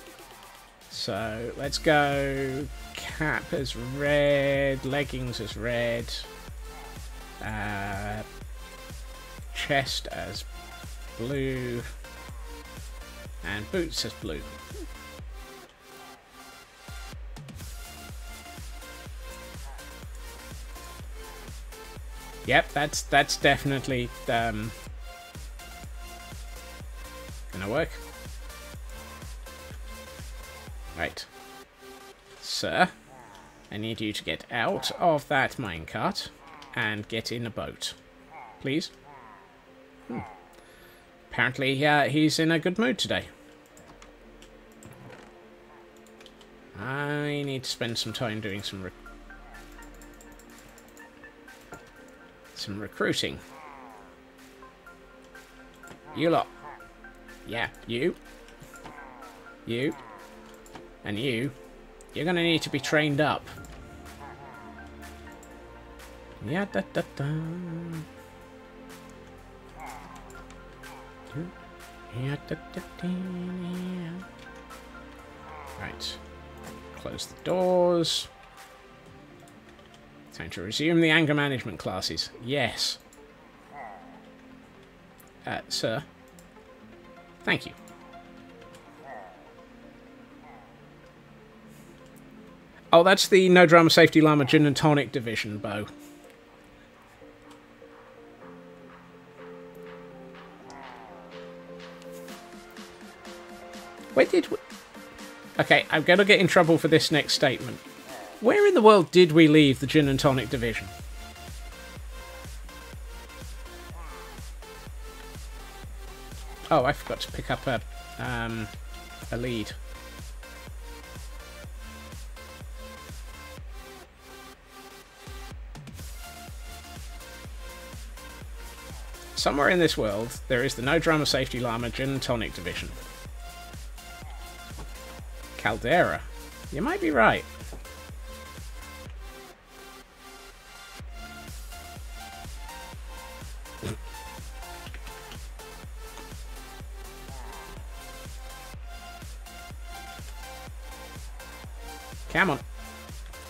so let's go cap as red, leggings as red, chest as blue, and boots as blue. Yep, that's definitely gonna work. Right. Sir, I need you to get out of that minecart and get in a boat. Please. Apparently, he's in a good mood today. I need to spend some time doing some recruiting. You lot. Yeah, you. You. And you. You're gonna need to be trained up. Yeah, da da da. Yeah, da da da. Right. Close the doors. Time to resume the anger management classes. Yes. Sir. Thank you. Oh, that's the No Drama Safety Llama Gin and Tonic Division, Bo. Where did we... Okay, I'm going to get in trouble for this next statement. Where in the world did we leave the Gin and Tonic Division? Oh, I forgot to pick up a lead. Somewhere in this world, there is the No Drama Safety Llama Gin and Tonic Division. Caldera. You might be right. Come on.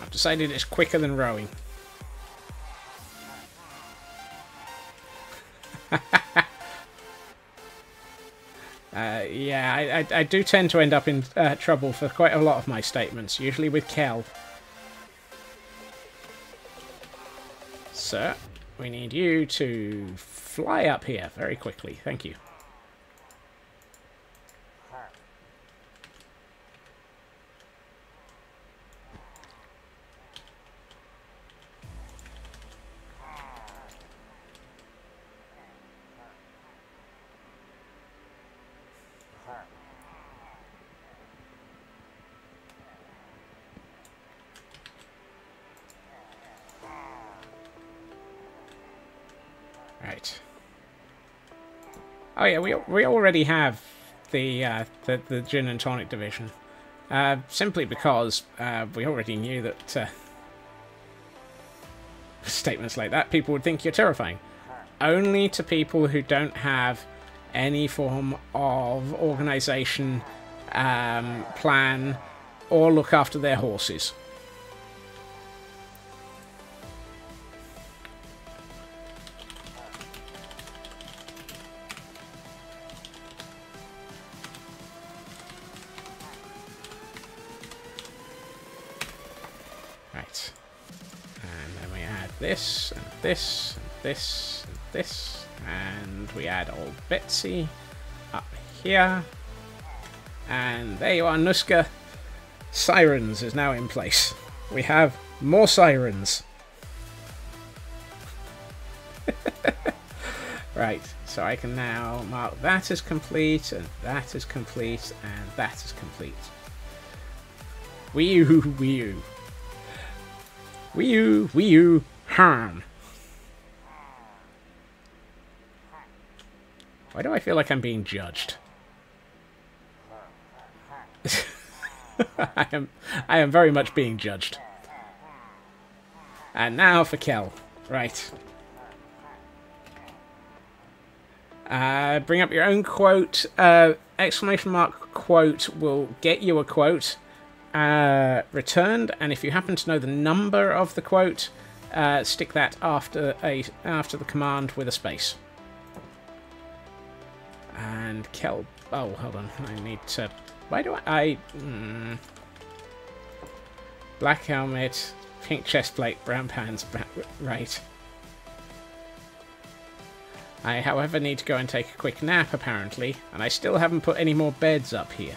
I've decided it's quicker than rowing. Yeah, I do tend to end up in trouble for quite a lot of my statements, usually with Kel. Sir, we need you to fly up here very quickly. Thank you. Right. Oh yeah, we already have the Gin and Tonic Division. Simply because we already knew that statements like that people would think you're terrifying. Only to people who don't have any form of organisation, plan, or look after their horses. this, and this, and this, and this. And we add old Betsy up here. And there you are, Nuska. Sirens is now in place. We have more sirens. Right, so I can now mark that as complete, and that is complete, and that is complete. Wii U, Wii U. Wii U, Wii U, harm. Why do I feel like I'm being judged? I am very much being judged. And now for Kel. Right. Bring up your own quote. Exclamation mark quote will get you a quote returned, and if you happen to know the number of the quote, stick that after the command with a space. And Kel. Oh, hold on. I need to. Why do I? Black helmet, pink chest plate, brown pants. Right. I, however, need to go and take a quick nap, apparently, and I still haven't put any more beds up here.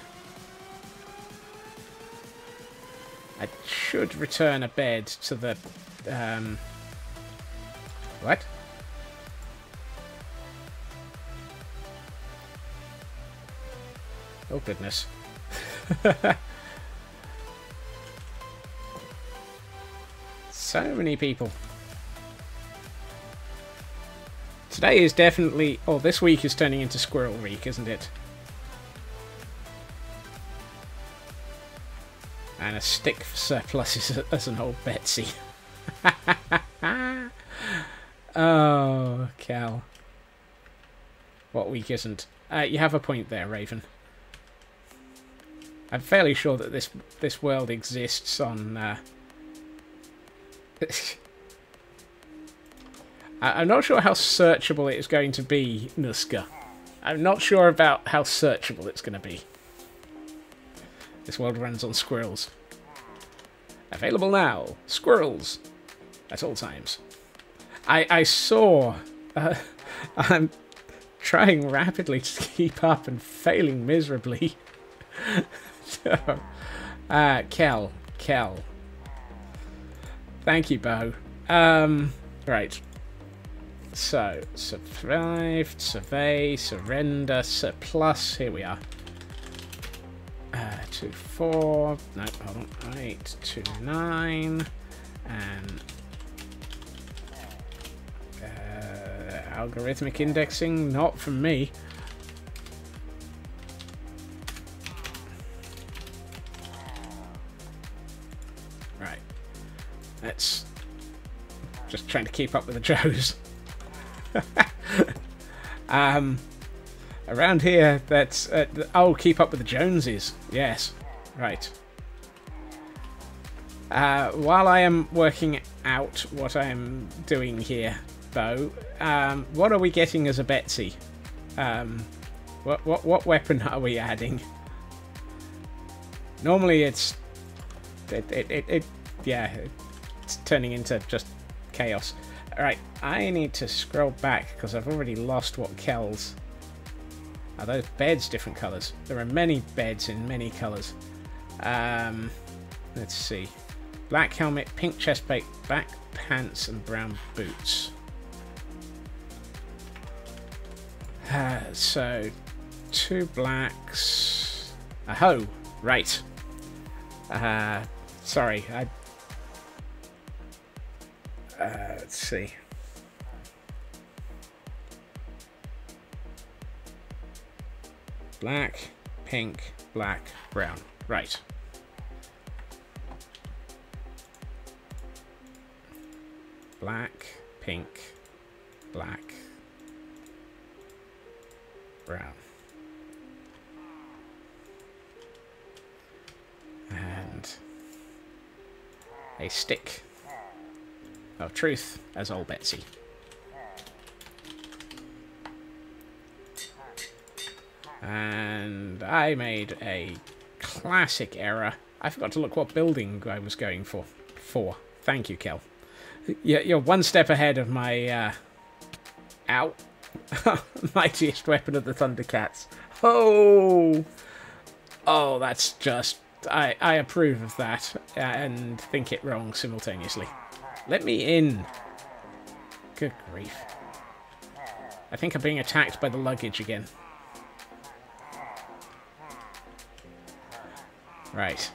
I should return a bed to the, what? Oh, goodness. So many people. Today is definitely... Oh, this week is turning into Squirrel Week, isn't it? And a stick for surplus as an old Betsy. Oh, Cal. What week isn't? You have a point there, Raven. I'm fairly sure that this world exists on... I'm not sure how searchable it is going to be, Nuska. I'm not sure about how searchable it's going to be. This world runs on squirrels. Available now. Squirrels. At all times. I saw... I'm trying rapidly to keep up and failing miserably. So, Kel. Thank you, Bo. Right. So, survived, survey, surrender, surplus. Here we are. 2, 4. No, hold on. 8, 2, 9. And algorithmic indexing, not from me. Right. Let's just trying to keep up with the Joes. Around here, that's... oh, keep up with the Joneses. Yes. Right. While I am working out what I am doing here, Bo, what are we getting as a Betsy? What weapon are we adding? Normally it's... yeah, it's turning into just chaos. Alright, I need to scroll back because I've already lost what Kel's... Are those beds different colours? There are many beds in many colours. Let's see. Black helmet, pink chest plate, black pants, and brown boots. So, 2 blacks. Oh, right. Sorry, let's see. Black, pink, black, brown. Right. Black, pink, black, brown. And a stick of truth as old Betsy. And I made a classic error. I forgot to look what building I was going for. Thank you, Kel. You're one step ahead of my, ow, mightiest weapon of the Thundercats. Oh! Oh, that's just... I approve of that, and think it wrong simultaneously. Let me in. Good grief. I think I'm being attacked by the luggage again. Right.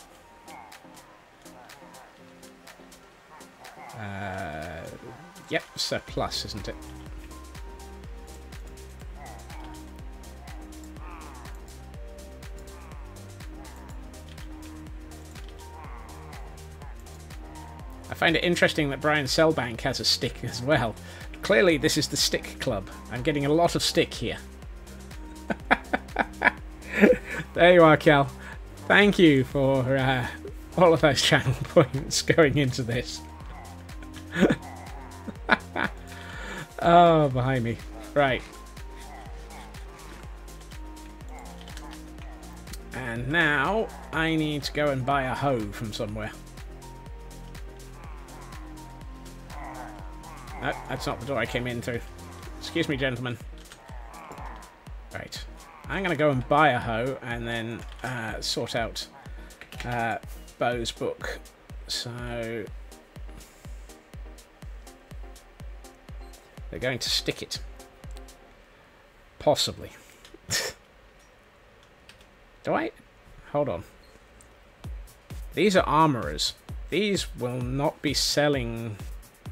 Yep, surplus, isn't it? I find it interesting that Brian Selbank has a stick as well. Clearly, this is the stick club. I'm getting a lot of stick here. There you are, Cal. Thank you for all of those channel points going into this. Oh, behind me. Right. And now I need to go and buy a hoe from somewhere. No, that's not the door I came in through. Excuse me, gentlemen. Right. I'm going to go and buy a hoe and then sort out Bo's book. So... they're going to stick it. Possibly. Do I? Hold on. These are armorers. These will not be selling...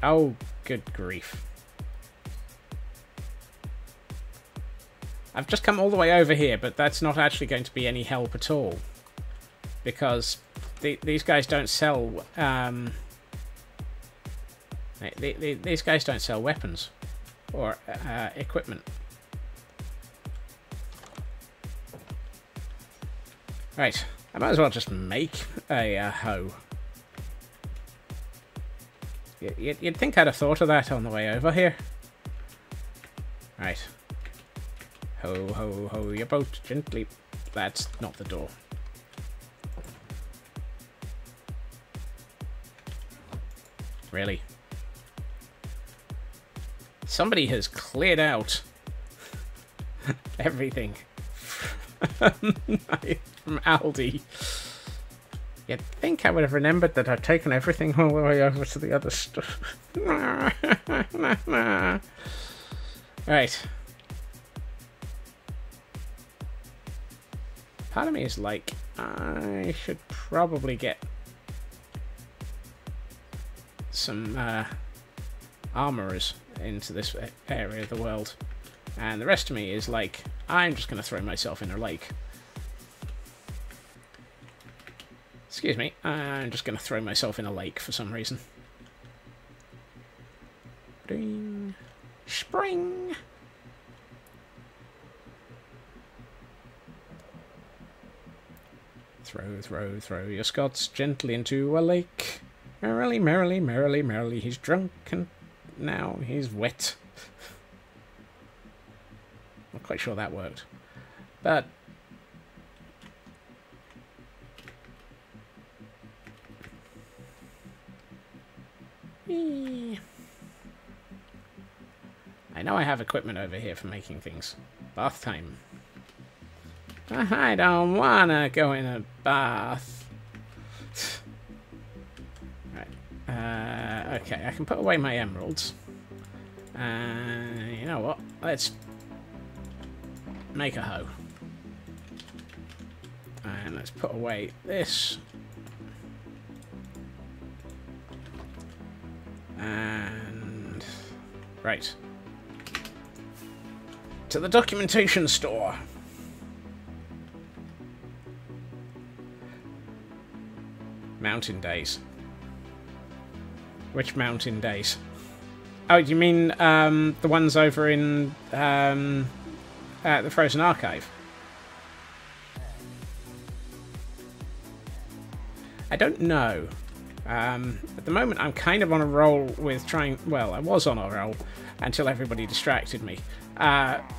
oh, good grief. I've just come all the way over here, but that's not actually going to be any help at all. Because these guys don't sell... these guys don't sell weapons. Or equipment. Right. I might as well just make a hoe. You'd think I'd have thought of that on the way over here. Right. Ho, ho, ho, your boat gently. That's not the door. Really? Somebody has cleared out everything from Aldi. You'd think I would have remembered that I've taken everything all the way over to the other stuff. Right. Part of me is like, I should probably get some armorers into this area of the world. And the rest of me is like, I'm just going to throw myself in a lake. Excuse me, I'm just going to throw myself in a lake for some reason. Ding. Spring! Throw, throw, throw your Scots gently into a lake. Merrily, merrily, merrily, merrily, he's drunk and now he's wet. Not quite sure that worked. But... I know I have equipment over here for making things. Bath time. I don't wanna go in a bath. Right. Okay, I can put away my emeralds. You know what? Let's make a hoe. And let's put away this. And... right. To the documentation store. Mountain days. Which mountain days? Oh, you mean the ones over in the Frozen Archive? I don't know. At the moment, I'm kind of on a roll with trying... well, I was on a roll until everybody distracted me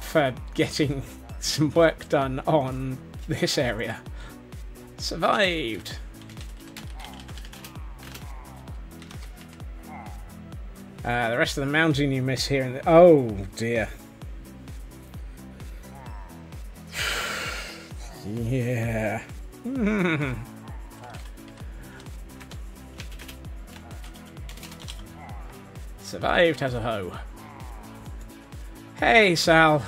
for getting some work done on this area. Survived! The rest of the mountain you miss here. Oh, dear. Yeah. Survived as a hoe. Hey, Sal.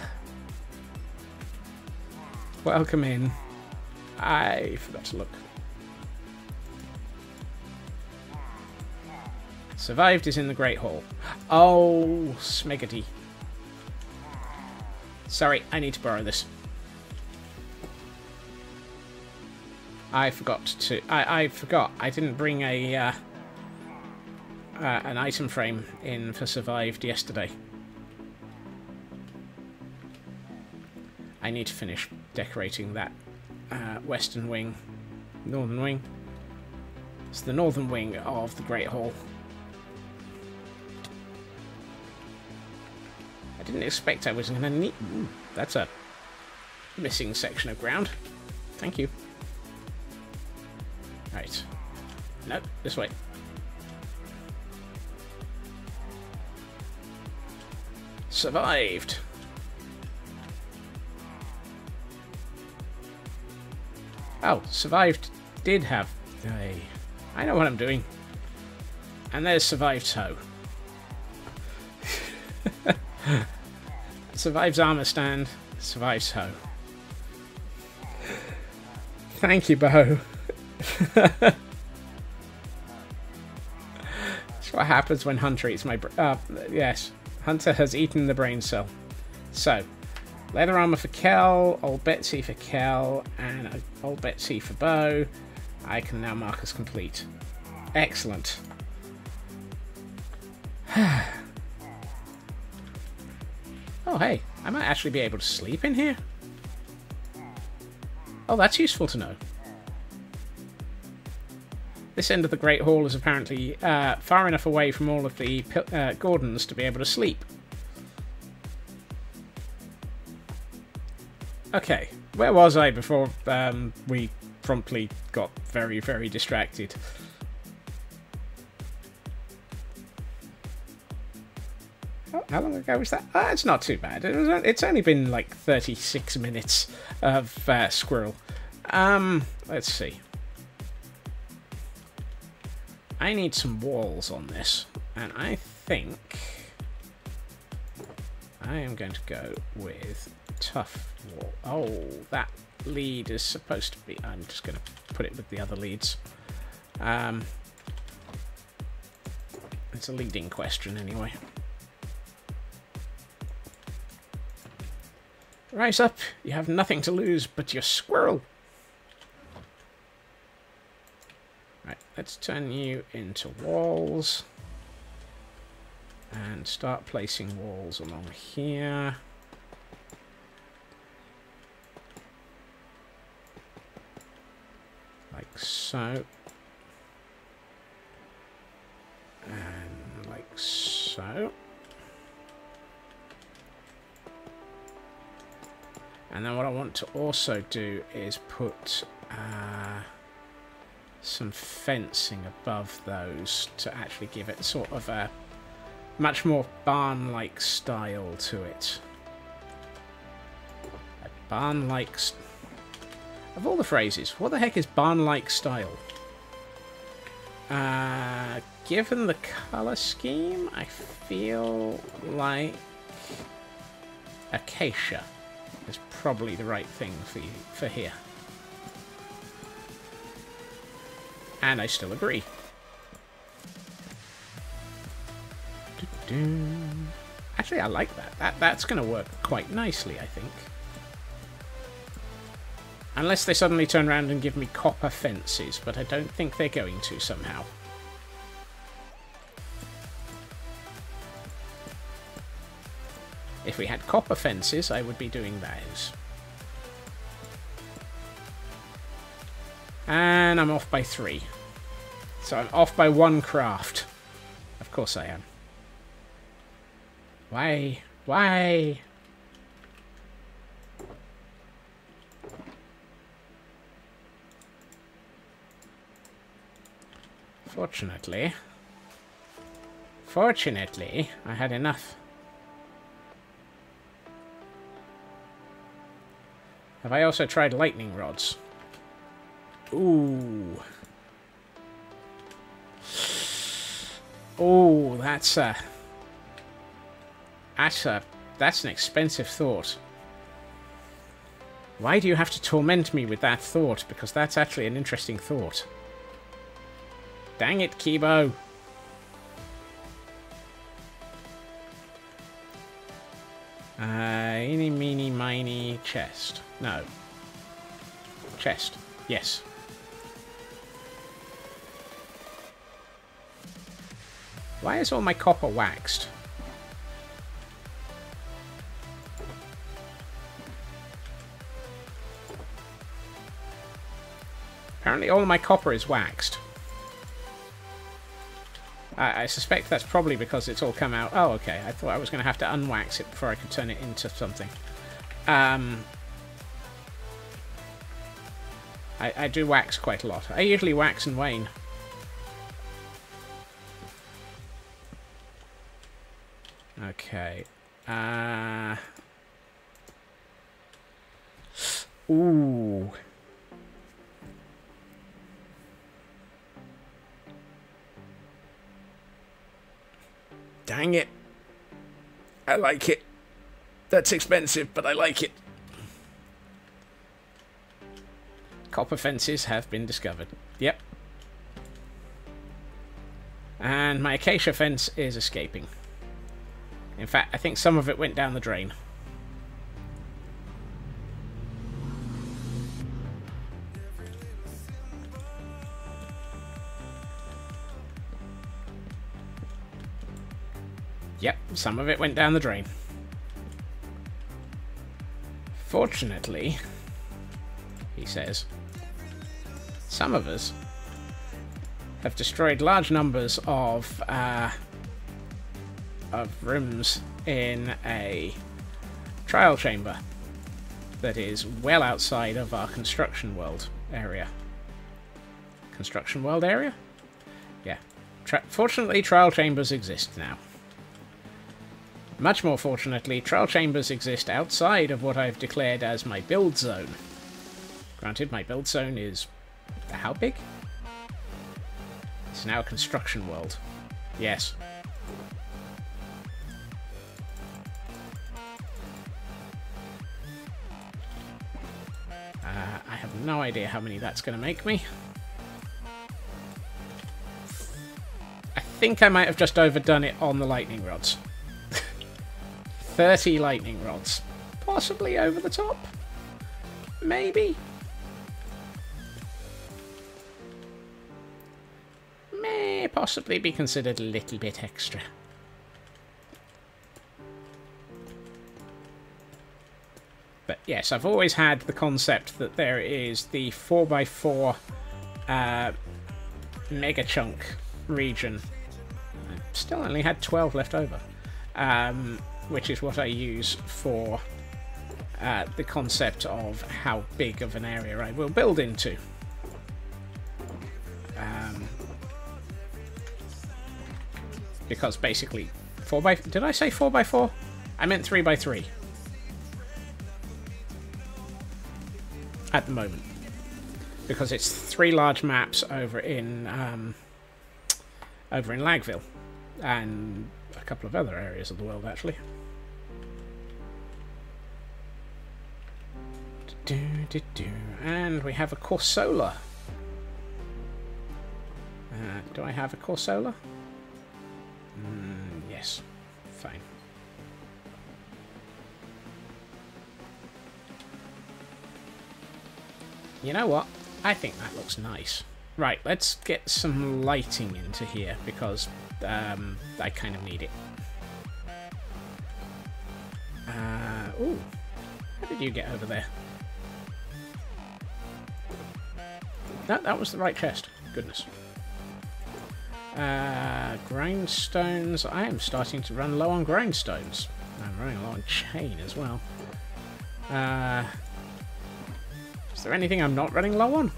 Welcome in. I forgot to look. Survived is in the Great Hall. Oh, smiggity. Sorry, I need to borrow this. I forgot to... I forgot. I didn't bring a... an item frame in for Survived yesterday. I need to finish decorating that western wing. Northern wing. It's the northern wing of the Great Hall. I didn't expect I was going to need... Ooh, that's a missing section of ground. Thank you. Right. No, this way. Survived. Oh, survived did have... I know what I'm doing. And there's survived hoe. Survives armor stand. Survives hoe. Thank you, Bo. That's what happens when Hunter eats my... yes. Hunter has eaten the brain cell. So, leather armor for Kel, old Betsy for Kel, and old Betsy for Bo. I can now mark as complete. Excellent. Oh, hey. I might actually be able to sleep in here. Oh, that's useful to know. This end of the Great Hall is apparently far enough away from all of the Gordons to be able to sleep. Okay, where was I before we promptly got very, very distracted? Oh, how long ago was that? It's not too bad. It's only been like 36 minutes of Squirrel. Let's see. I need some walls on this, and I think I am going to go with tough wall. Oh, that lead is supposed to be... I'm just going to put it with the other leads. It's a leading question anyway. Rise up, you have nothing to lose but your squirrel. Right, let's turn you into walls. And start placing walls along here. Like so. And like so. And then what I want to also do is put some fencing above those to actually give it sort of a much more barn-like style to it. A barn-like... Of all the phrases, what the heck is barn-like style? Given the colour scheme, I feel like acacia is probably the right thing for here. And I still agree. Actually, I like that. That's going to work quite nicely, I think. Unless they suddenly turn around and give me copper fences, but I don't think they're going to somehow. If we had copper fences, I would be doing those. And I'm off by 3. So I'm off by 1 craft. Of course I am. Why? Why? Fortunately, I had enough. Have I also tried lightning rods? Ooh. Oh, that's an expensive thought. Why do you have to torment me with that thought? Because that's actually an interesting thought. Dang it, Kibo. Eeny, meeny, miny, chest. No. Chest. Yes. Why is all my copper waxed? Apparently all my copper is waxed. I suspect that's probably because it's all come out. Oh, okay. I thought I was going to have to unwax it before I could turn it into something. I do wax quite a lot. I usually wax and wane. Okay. Ooh. Dang it. I like it. That's expensive, but I like it. Copper fences have been discovered. Yep. And my acacia fence is escaping. In fact, I think some of it went down the drain. Yep, some of it went down the drain. Fortunately, he says, some of us have destroyed large numbers of rooms in a trial chamber that is well outside of our construction world area. Construction world area? Yeah. Fortunately, trial chambers exist now. Much more fortunately, trial chambers exist outside of what I've declared as my build zone. Granted, my build zone is... how big? It's now a construction world. Yes. I have no idea how many that's going to make me. I think I might have just overdone it on the lightning rods. 30 lightning rods. Possibly over the top. Maybe. May possibly be considered a little bit extra. But yes, I've always had the concept that there is the 4x4 mega chunk region. I still only had 12 left over. Which is what I use for the concept of how big of an area I will build into. Because basically, did I say 4x4? I meant 3x3. At the moment. Because it's 3 large maps over in Lagville. And a couple of other areas of the world, actually. And we have a Corsola. Do I have a Corsola? Yes. Fine. You know what? I think that looks nice. Right, let's get some lighting into here, because I kind of need it. Ooh. How did you get over there? No, that was the right chest. Goodness. Grindstones. I am starting to run low on grindstones. I'm running low on chain as well. Is there anything I'm not running low on?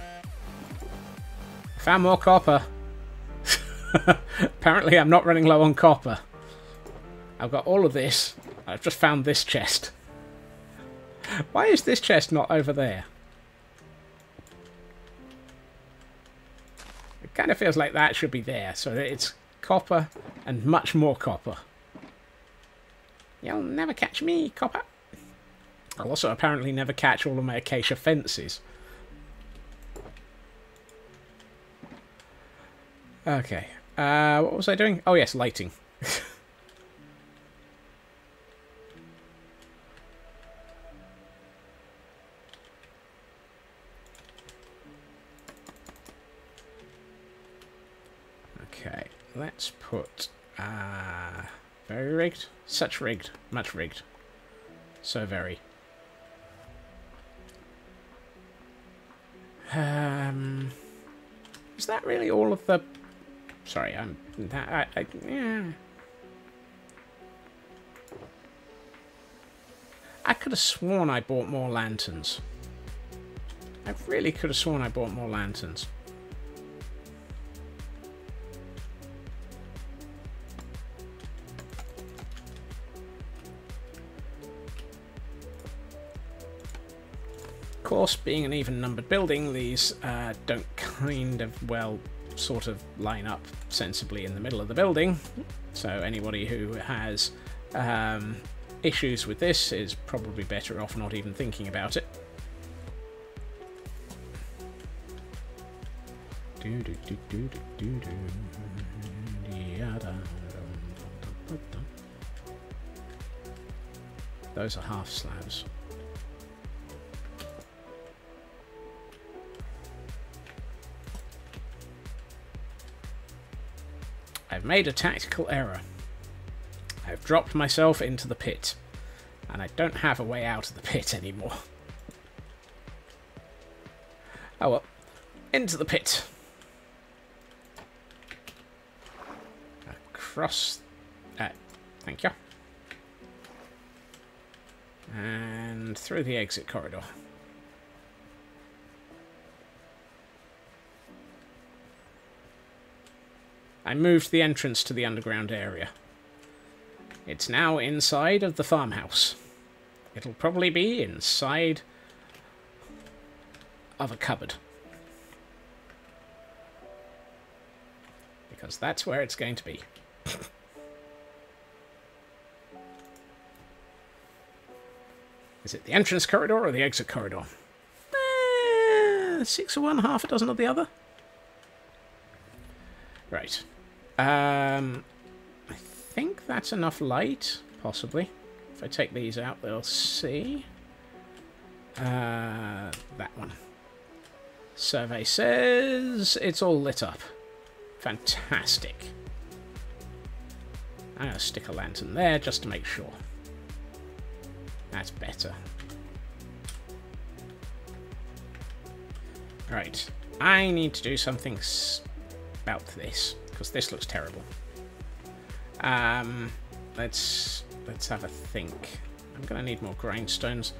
I found more copper. Apparently I'm not running low on copper. I've got all of this. I've just found this chest. Why is this chest not over there? It kind of feels like that should be there, so that it's copper and much more copper. You'll never catch me, copper. I'll also apparently never catch all of my acacia fences. Okay. What was I doing? Oh yes, lighting. Okay, let's put very rigged, such rigged, much rigged, so very. Is that really all of the? Sorry, yeah. I could have sworn I bought more lanterns. I really could have sworn I bought more lanterns. Of course, being an even-numbered building, these don't kind of, well, sort of line up sensibly in the middle of the building. So anybody who has issues with this is probably better off not even thinking about it. Those are half slabs. I've made a tactical error. I've dropped myself into the pit, and I don't have a way out of the pit anymore. Oh well, into the pit. Across... thank you. And through the exit corridor. I moved the entrance to the underground area. It's now inside of the farmhouse. It'll probably be inside of a cupboard. Because that's where it's going to be. Is it the entrance corridor or the exit corridor? 6 of one, half a dozen of the other. Right. I think that's enough light, possibly. If I take these out, they'll see. That one. Survey says it's all lit up. Fantastic. I'm going to stick a lantern there just to make sure. That's better. Right. I need to do something about this, because this looks terrible. Let's have a think. I'm going to need more grindstones.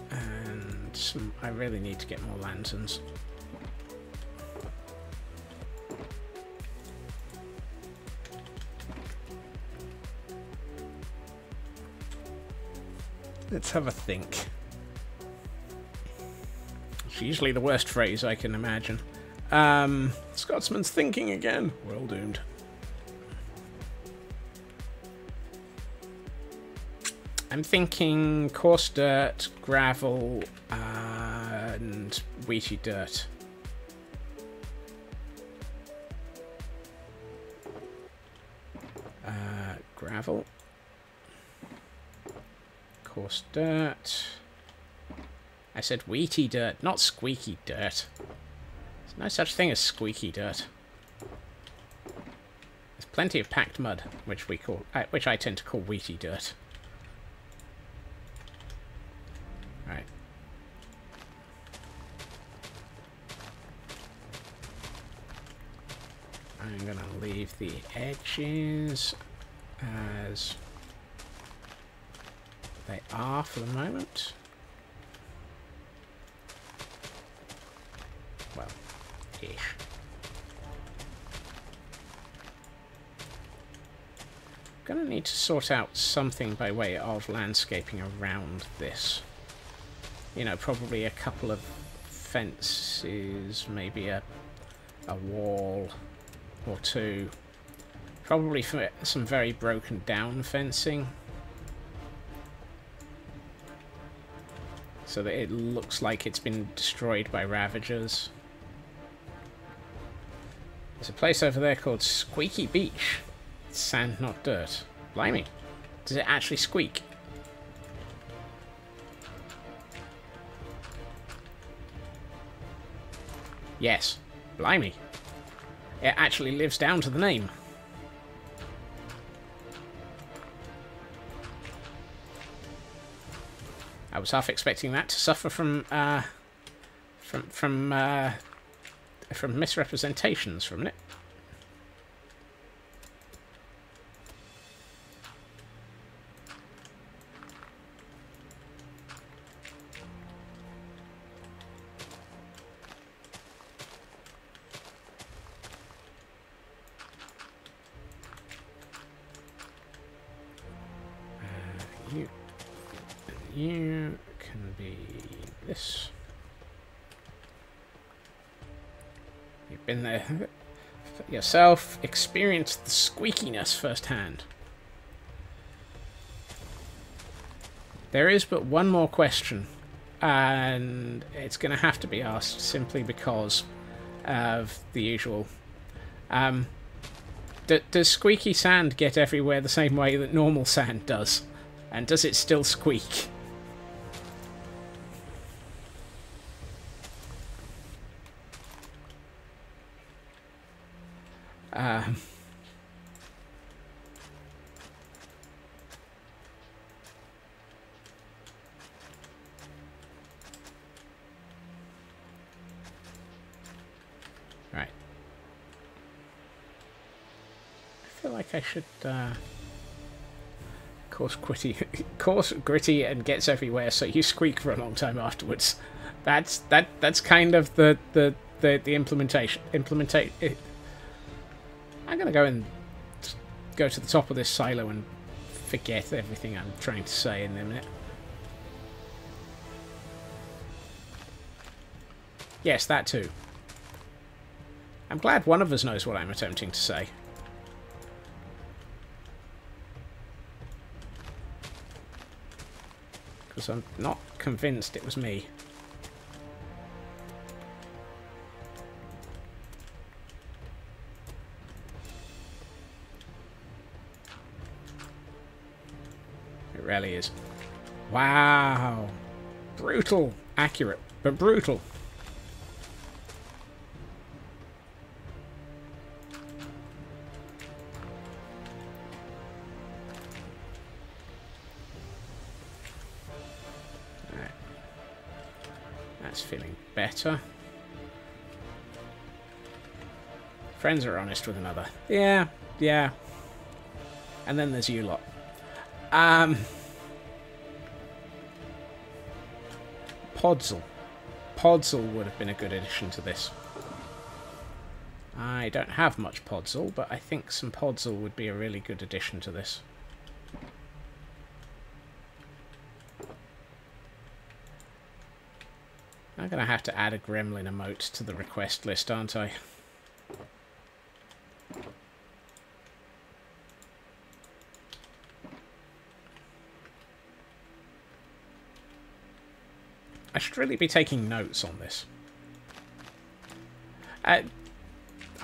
And I really need to get more lanterns. Let's have a think. It's usually the worst phrase I can imagine. Scotsman's thinking again. Well doomed. I'm thinking coarse dirt, gravel, and wheaty dirt. Gravel. Coarse dirt. I said wheaty dirt, not squeaky dirt. There's no such thing as squeaky dirt. There's plenty of packed mud, which I tend to call wheaty dirt. Right. I'm gonna leave the edges as they are for the moment. Well, ish. going to need to sort out something by way of landscaping around this. You know, probably a couple of fences, maybe a wall or two. Probably for some very broken down fencing, so that it looks like it's been destroyed by Ravagers. There's a place over there called Squeaky Beach. It's sand, not dirt. Blimey. Does it actually squeak? Yes. Blimey. It actually lives down to the name. I was half expecting that to suffer from misrepresentations from it. You can be this. You've been there yourself, experienced the squeakiness firsthand. There is but one more question, and it's going to have to be asked simply because of the usual. Does squeaky sand get everywhere the same way that normal sand does? And does it still squeak? Right. I feel like I should coarse gritty and gets everywhere, so you squeak for a long time afterwards. That's kind of the implementation. I'm gonna go and go to the top of this silo and forget everything I'm trying to say in a minute. Yes, that too. I'm glad one of us knows what I'm attempting to say. Because I'm not convinced it was me. It really is. Wow. Brutal. Accurate, but brutal. Right. That's feeling better. Friends are honest with another. Yeah, yeah. And then there's you lot. Podzol. Podzol would have been a good addition to this. I don't have much Podzol, but I think some Podzol would be a really good addition to this. I'm going to have to add a gremlin emote to the request list, aren't I? I should really be taking notes on this. I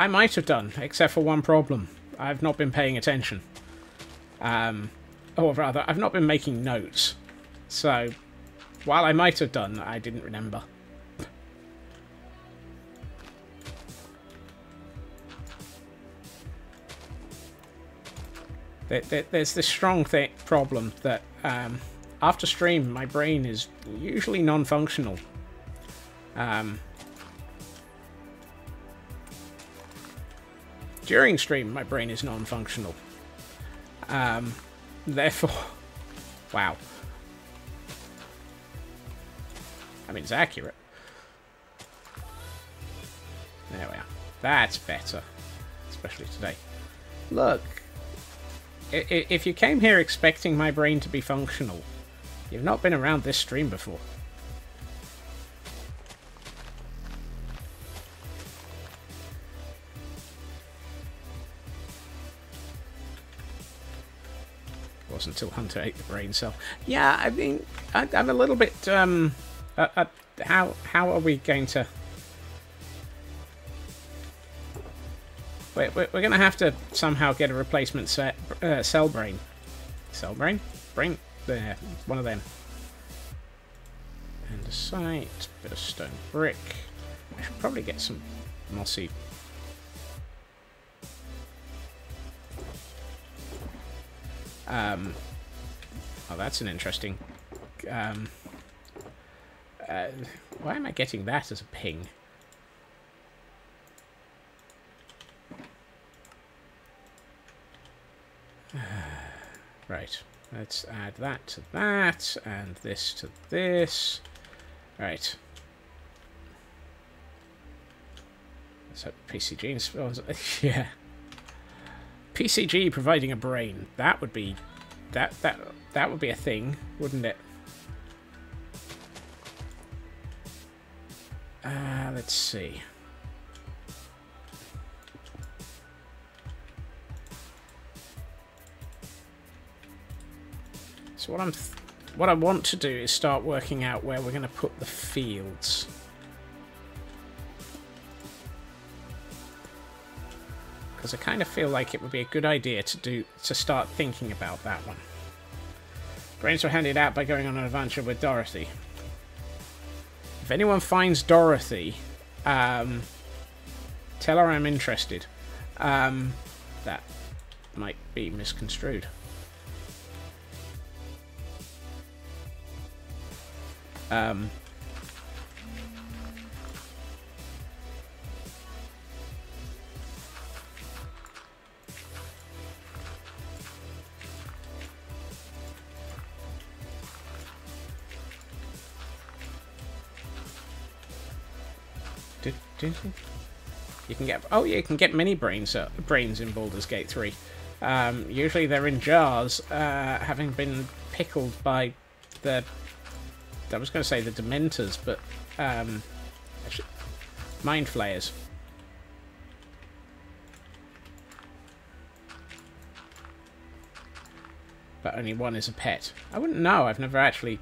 might have done, except for one problem. I've not been paying attention. Or rather, I've not been making notes. So, while I might have done, I didn't remember. There's this strong problem that after stream, my brain is usually non-functional. During stream, my brain is non-functional. Therefore, wow. I mean, it's accurate. There we are. That's better. Especially today. Look. If you came here expecting my brain to be functional, you've not been around this stream before. It wasn't until Hunter ate the brain cell. Yeah, I mean, I'm a little bit, how are we going to... We're going to have to somehow get a replacement cell brain. Cell brain? Brain? There. One of them. Andesite. Bit of stone brick. I should probably get some mossy... Oh, that's an interesting... why am I getting that as a ping? Right, let's add that to that, and this to this. Right. Let's hope PCG installs. Yeah. PCG providing a brain. That would be that would be a thing, wouldn't it? Let's see. So what I want to do is start working out where we're going to put the fields. Because I kind of feel like it would be a good idea to start thinking about that one. Brains were handed out by going on an adventure with Dorothy. If anyone finds Dorothy, tell her I'm interested. That might be misconstrued. You can get you can get mini brains in Baldur's Gate 3. Usually they're in jars, having been pickled by the... I was going to say the Dementors, but actually, Mind Flayers. But only one is a pet. I wouldn't know. I've never actually...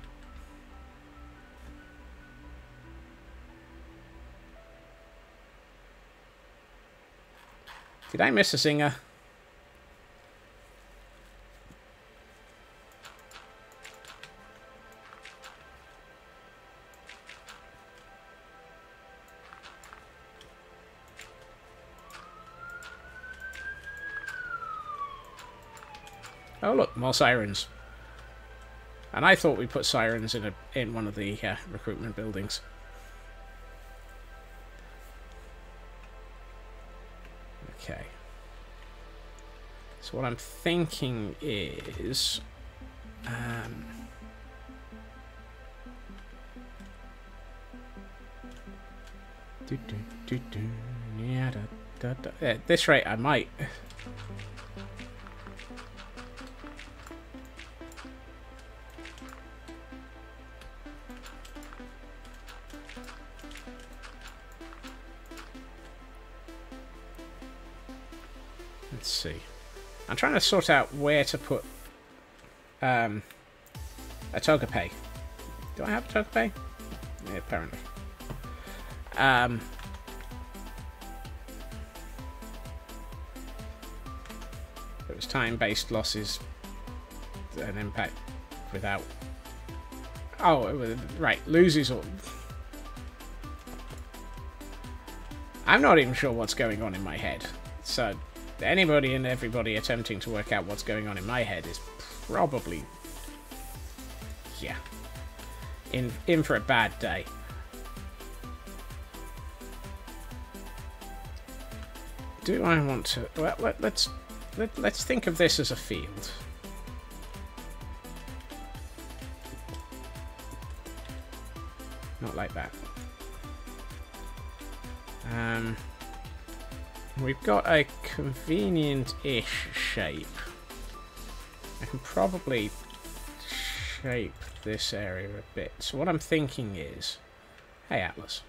Did I miss a singer? Oh look, more sirens. And I thought we put sirens in one of the recruitment buildings. Okay. So what I'm thinking is... At this rate, I might... Let's see. I'm trying to sort out where to put a Togepi. Do I have a Togepi? Yeah, apparently. It was time-based losses, an impact without... Oh, it was, right, loses all... I'm not even sure what's going on in my head, so... Anybody and everybody attempting to work out what's going on in my head is probably, yeah, in for a bad day. Do I want to? Well, let's think of this as a field. Not like that. We've got a convenient-ish shape. can probably shape this area a bit. So what I'm thinking is, hey Atlas,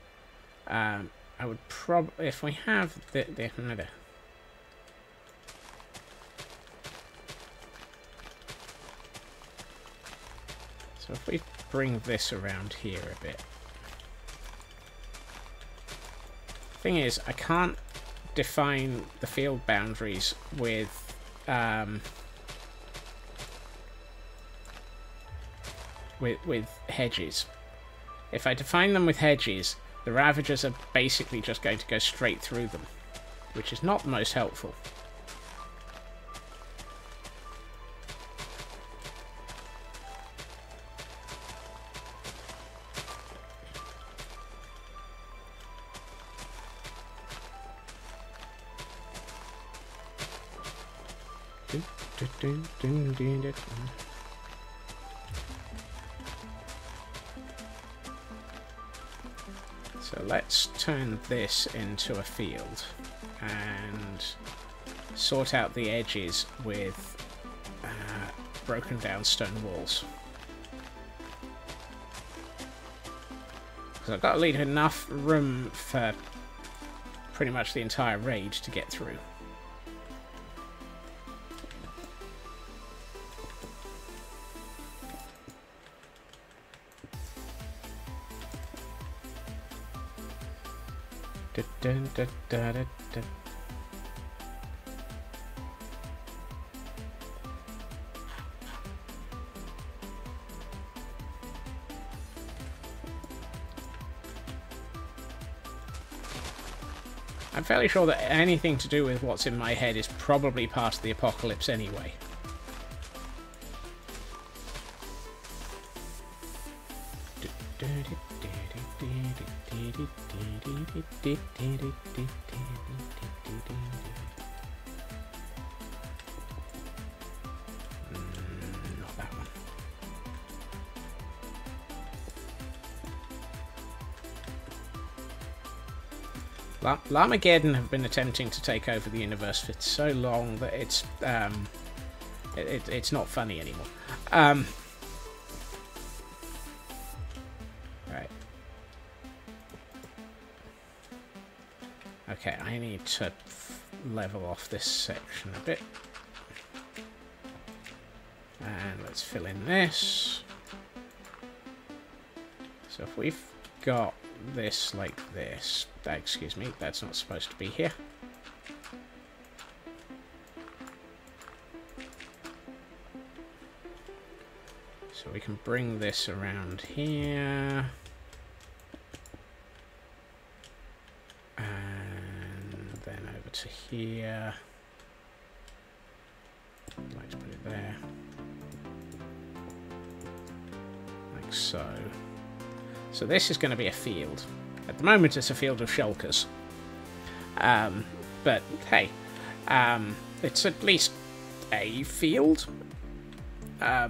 I would probably, if we have so if we bring this around here a bit. Thing is, I can't define the field boundaries with hedges. If I define them with hedges, the Ravagers are basically just going to go straight through them, which is not the most helpful. So let's turn this into a field and sort out the edges with broken down stone walls. Because I've got to leave enough room for pretty much the entire raid to get through. Dun, dun, dun, dun, dun. I'm fairly sure that anything to do with what's in my head is probably part of the apocalypse anyway. Not that one. Larmageddon have been attempting to take over the universe for so long that it's not funny anymore. Right. Okay, I need to level off this section a bit. And let's fill in this. So if we've got this like this, excuse me, that's not supposed to be here. So we can bring this around here. And then over to here. I'd like to put it there. Like so. So this is going to be a field. At the moment it's a field of shulkers. But hey, it's at least a field. I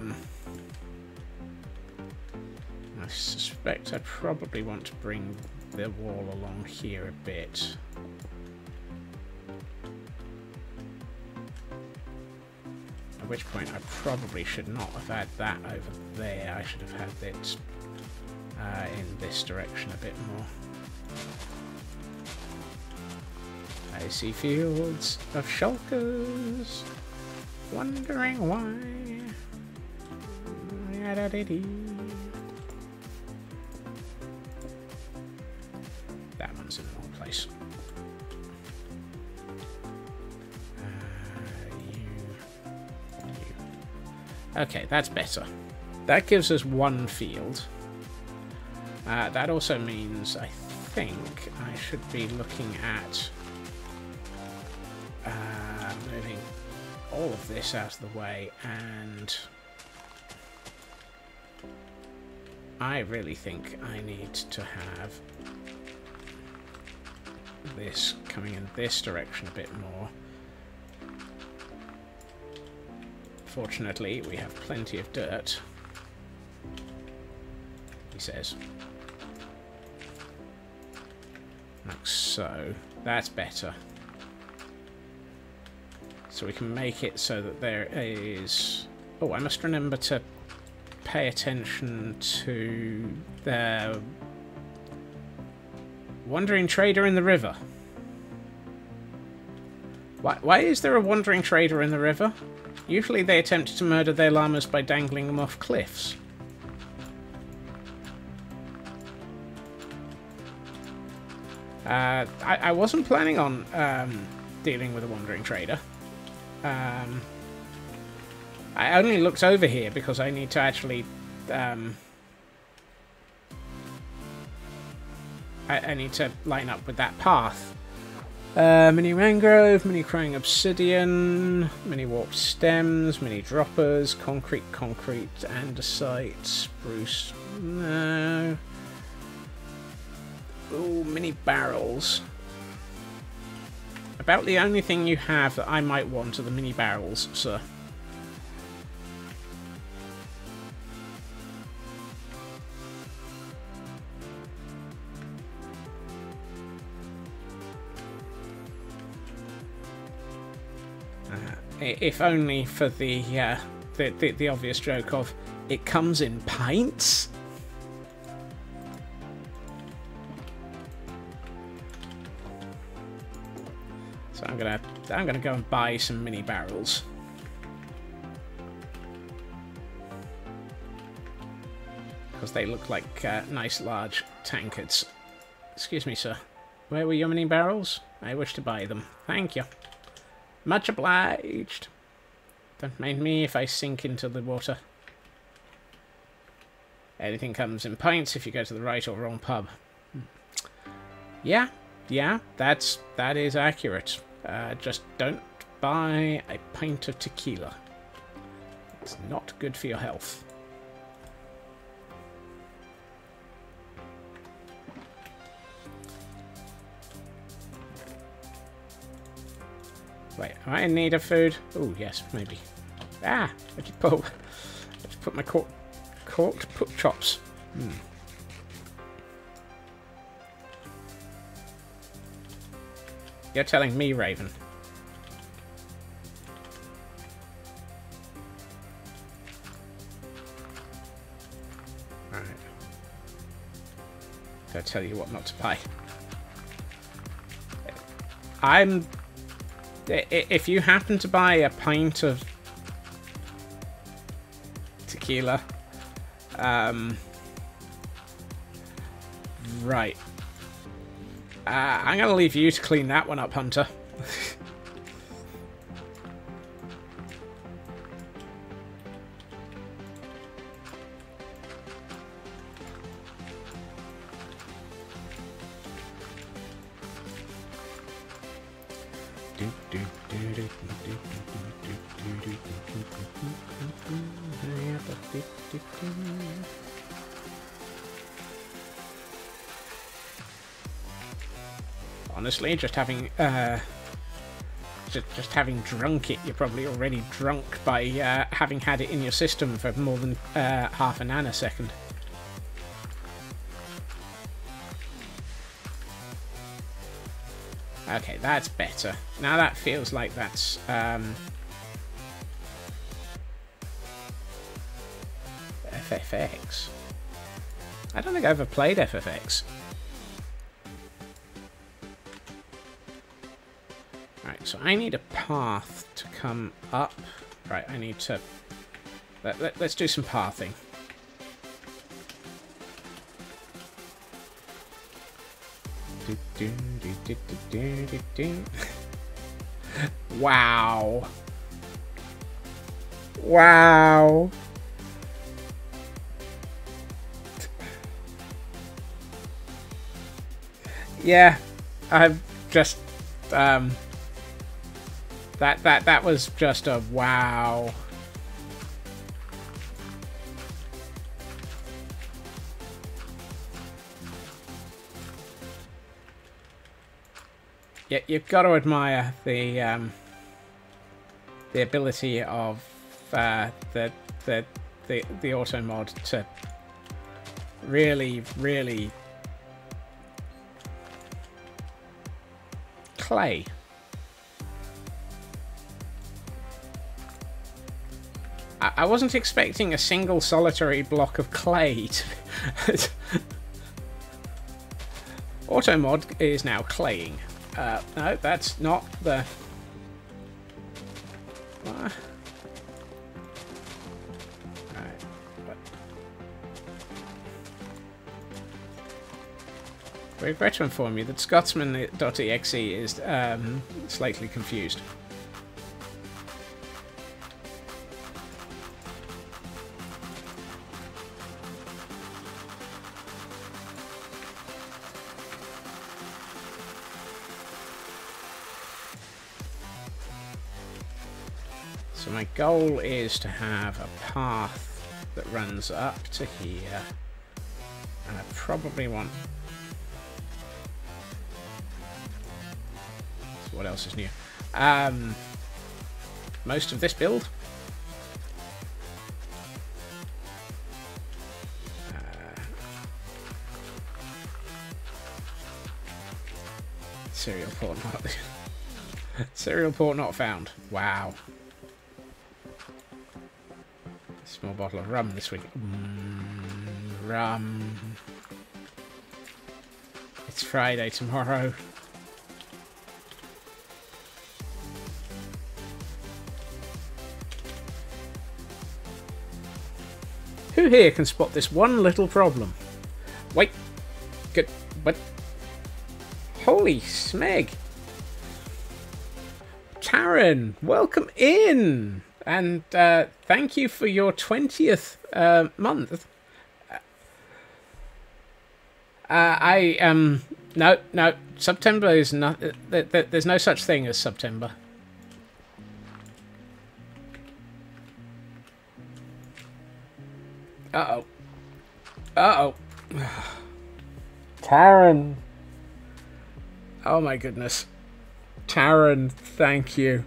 suspect I probably want to bring the wall along here a bit. At which point I probably should not have had that over there. I should have had it in this direction a bit more. I see fields of shulkers, wondering why. That one's in the wrong place. You. Okay, that's better. That gives us one field. That also means I think I should be looking at moving all of this out of the way, and I really think I need to have this coming in this direction a bit more. Fortunately, we have plenty of dirt, he says. Like so. That's better. So we can make it so that there is Oh, I must remember to pay attention to the wandering trader in the river. Why is there a wandering trader in the river? Usually they attempt to murder their llamas by dangling them off cliffs. I wasn't planning on dealing with a wandering trader. I only looked over here because I need to actually... I need to line up with that path. Mini mangrove, mini crying obsidian, mini warped stems, mini droppers, concrete, andesite, spruce. No. Ooh, mini barrels. About the only thing you have that I might want are the mini barrels, sir. If only for the obvious joke of it comes in pints. So I'm gonna go and buy some mini barrels. Because they look like nice large tankards. Excuse me, sir. Where were your mini barrels? I wish to buy them. Thank you. Much obliged. Don't mind me if I sink into the water. Anything comes in pints if you go to the right or wrong pub. Yeah, that is accurate. Just don't buy a pint of tequila. It's not good for your health. Wait, am I in need of food? Oh, yes, maybe. Ah! I just put my corked pork chops. You're telling me, Raven. Alright. I'll tell you what not to buy. If you happen to buy a pint of tequila, right. I'm going to leave you to clean that one up, Hunter. Honestly, just having drunk it, you're probably already drunk by having had it in your system for more than half a nanosecond. Okay, that's better. Now that feels like that's FFX. I don't think I ever played FFX. Right, so I need a path to come up. Right, I need to... Let's do some pathing. Wow. Wow. Yeah, I've just... That was just a wow. Yeah, you've got to admire the ability of the auto mod to really clay. I wasn't expecting a single solitary block of clay. Automod is now claying. No, that's not the... Alright. We regret to inform you that Scotsman.exe is slightly confused. So my goal is to have a path that runs up to here, and I probably want... So what else is new? Most of this build. Serial port not... Serial port not found. Wow. Small bottle of rum this week. Rum. It's Friday tomorrow. Who here can spot this one little problem? Wait. Good. What? Holy smeg. Karen, welcome in. And thank you for your 20th month. No, September is not... There's no such thing as September. Uh-oh. Uh-oh. Karen. Oh my goodness. Karen, thank you.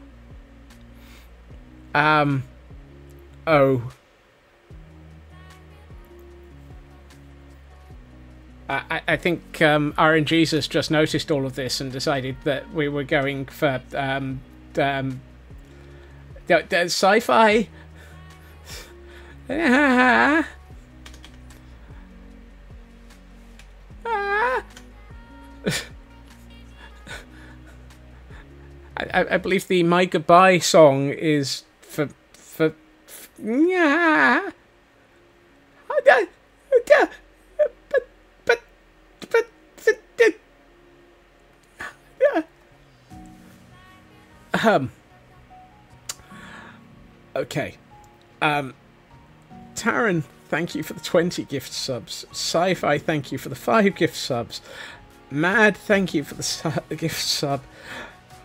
Oh. I think RNGesus just noticed all of this and decided that we were going for sci-fi. I believe the My Goodbye song is for yeah. Okay. Taryn, thank you for the 20 gift subs. Sci-Fi, thank you for the 5 gift subs. Mad, thank you for the gift sub.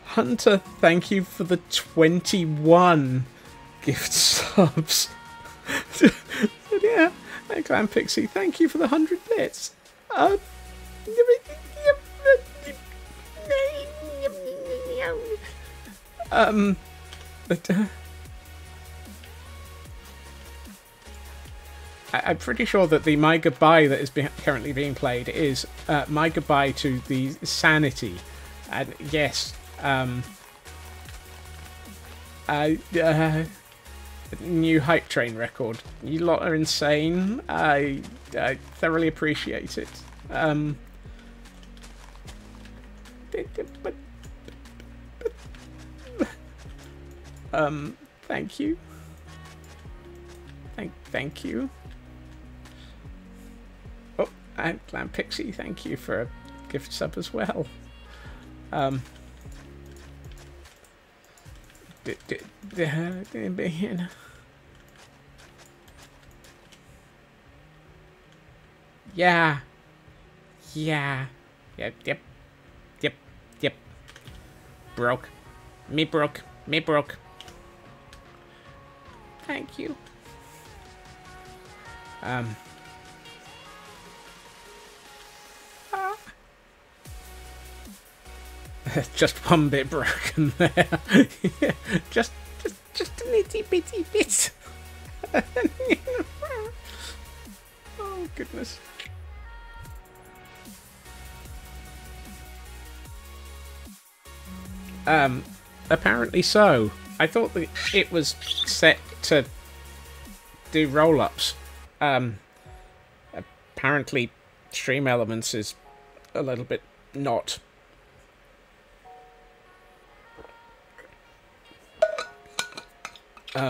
Hunter, thank you for the 21 gift subs. Yeah, and Clan Pixie, thank you for the 100 bits. I'm pretty sure that the My Goodbye that is currently being played is My Goodbye to the Sanity. And yes, new Hype Train record. You lot are insane. I thoroughly appreciate it. Thank you. Thank you. Oh, and Clan Pixie, thank you for a gift sub as well. Yeah. Yep. Broke. Me broke. Thank you. Just one bit broken there. Yeah, just a nitty bitty bit. Oh goodness. Apparently so. I thought that it was set to do roll-ups. Apparently Stream Elements is a little bit not. But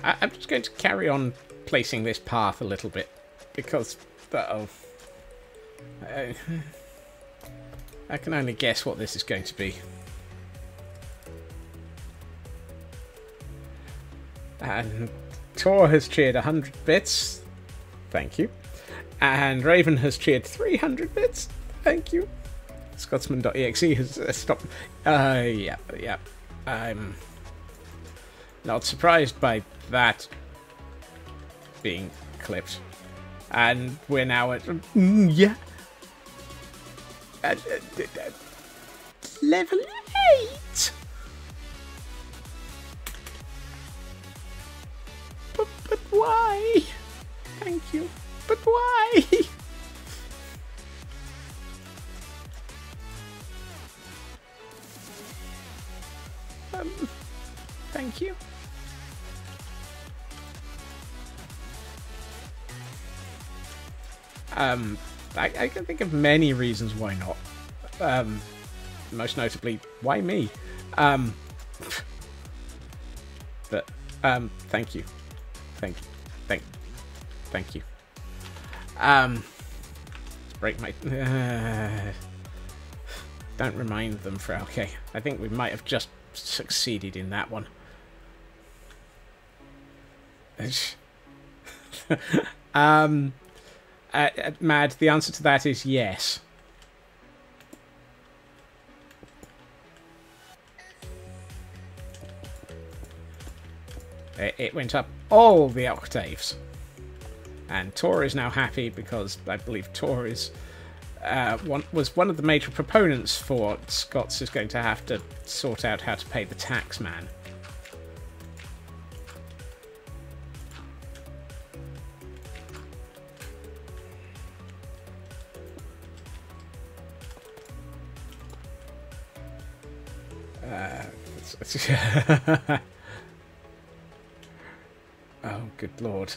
I'm just going to carry on placing this path a little bit because I can only guess what this is going to be. And Tor has cheered 100 bits. Thank you. And Raven has cheered 300 bits. Thank you. Scotsman.exe has stopped. Yeah. I'm not surprised by that being clipped. And we're now at level 8. But why? Thank you. But why? Thank you. I can think of many reasons why not. Most notably, why me? But thank you. Thank you. Let's break my. Don't remind them, Frauke. I think we might have just succeeded in that one. Mad, the answer to that is yes. It went up all the octaves. And Tor is now happy because I believe Tor is was one of the major proponents for Scots is going to have to sort out how to pay the tax man. Oh, good lord.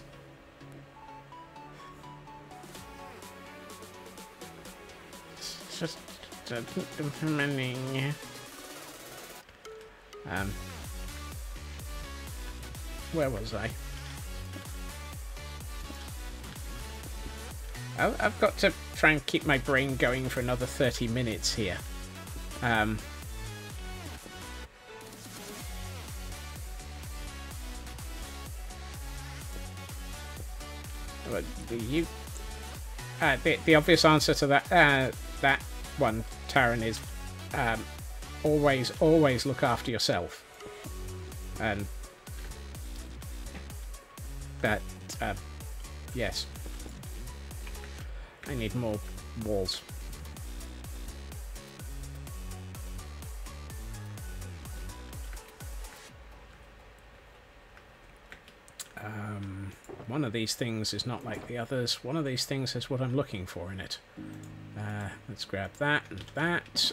Just implementing. Where was I? I've got to try and keep my brain going for another 30 minutes here. The obvious answer to that one, Taran, is always look after yourself. And that yes, I need more walls. One of these things is not like the others. One of these things has what I'm looking for in it. Let's grab that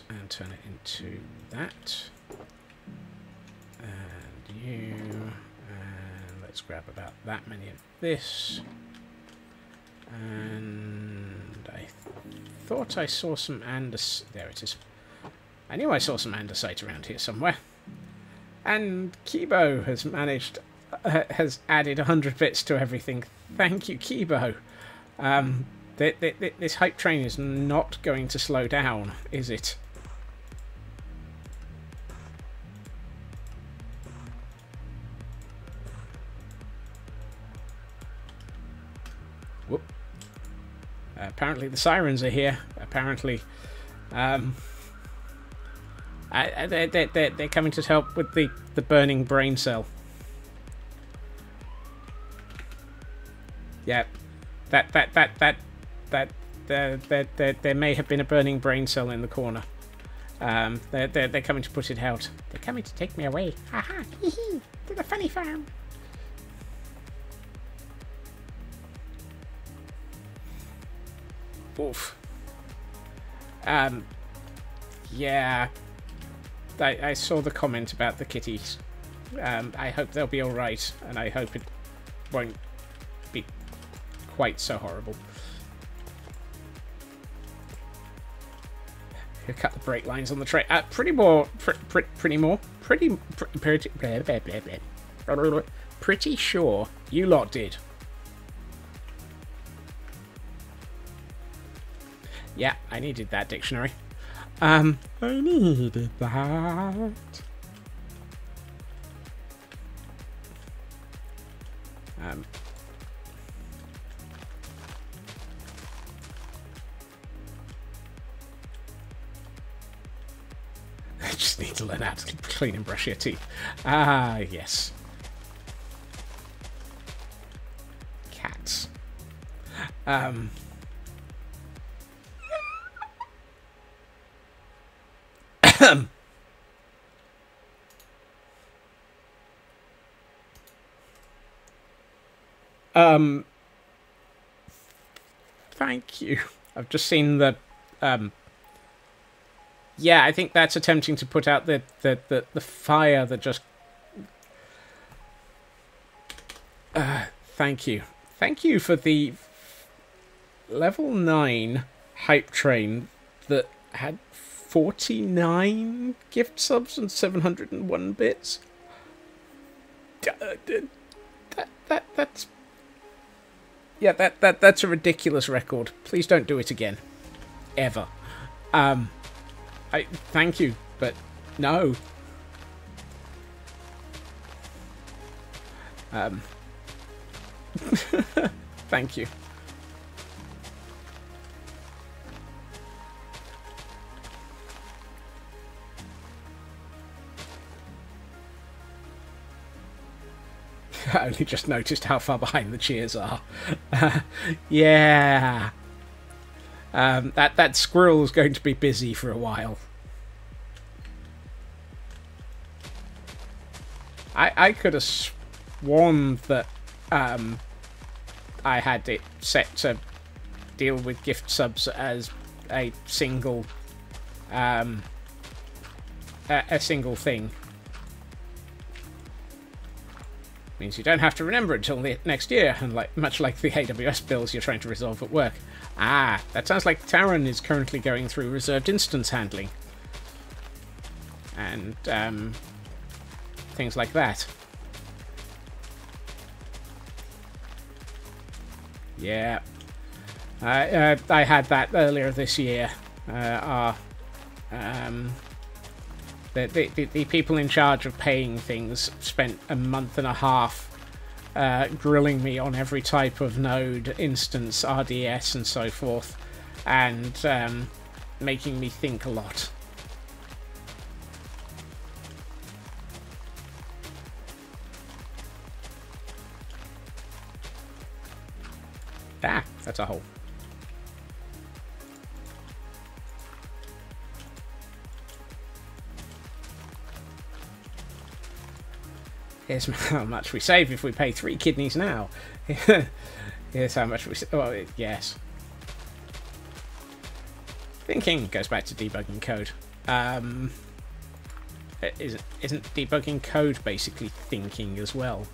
and turn it into that. And you. And let's grab about that many of this. And I thought I saw some andesite. There it is. I knew I saw some andesite around here somewhere. And Kibo has managed... has added 100 bits to everything. Thank you, Kibo. This hype train is not going to slow down, is it? Whoop. Apparently the sirens are here. Apparently, they're coming to help with the burning brain cell. Yeah, there may have been a burning brain cell in the corner. They're coming to put it out. They're coming to take me away. Haha, hee to the funny farm. Oof. Yeah. I saw the comment about the kitties. I hope they'll be alright, and I hope it won't be quite so horrible. Cut the brake lines on the train. Pretty sure you lot did. Yeah, I needed that dictionary. I needed that. I just need to learn how to clean and brush your teeth. Ah, yes. Cats. Thank you. I've just seen the, yeah, I think that's attempting to put out the fire that just, thank you. Thank you for the level 9 hype train that had 49 gift subs and 701 bits. That's... Yeah, that's a ridiculous record. Please don't do it again. Ever. I thank you, but no. Thank you. I only just noticed how far behind the cheers are. Yeah. That squirrel is going to be busy for a while. I could have sworn that I had it set to deal with gift subs as a single thing. Means you don't have to remember it until next year, and much like the AWS bills you're trying to resolve at work. Ah, that sounds like Taran is currently going through reserved instance handling. And, things like that. Yeah. I had that earlier this year. The people in charge of paying things spent a month and a half grilling me on every type of node, instance, RDS, and so forth, and making me think a lot. Ah, that's a hole. Here's how much we save if we pay 3 kidneys now. Here's how much we save. Oh, yes. Thinking goes back to debugging code. Isn't debugging code basically thinking as well?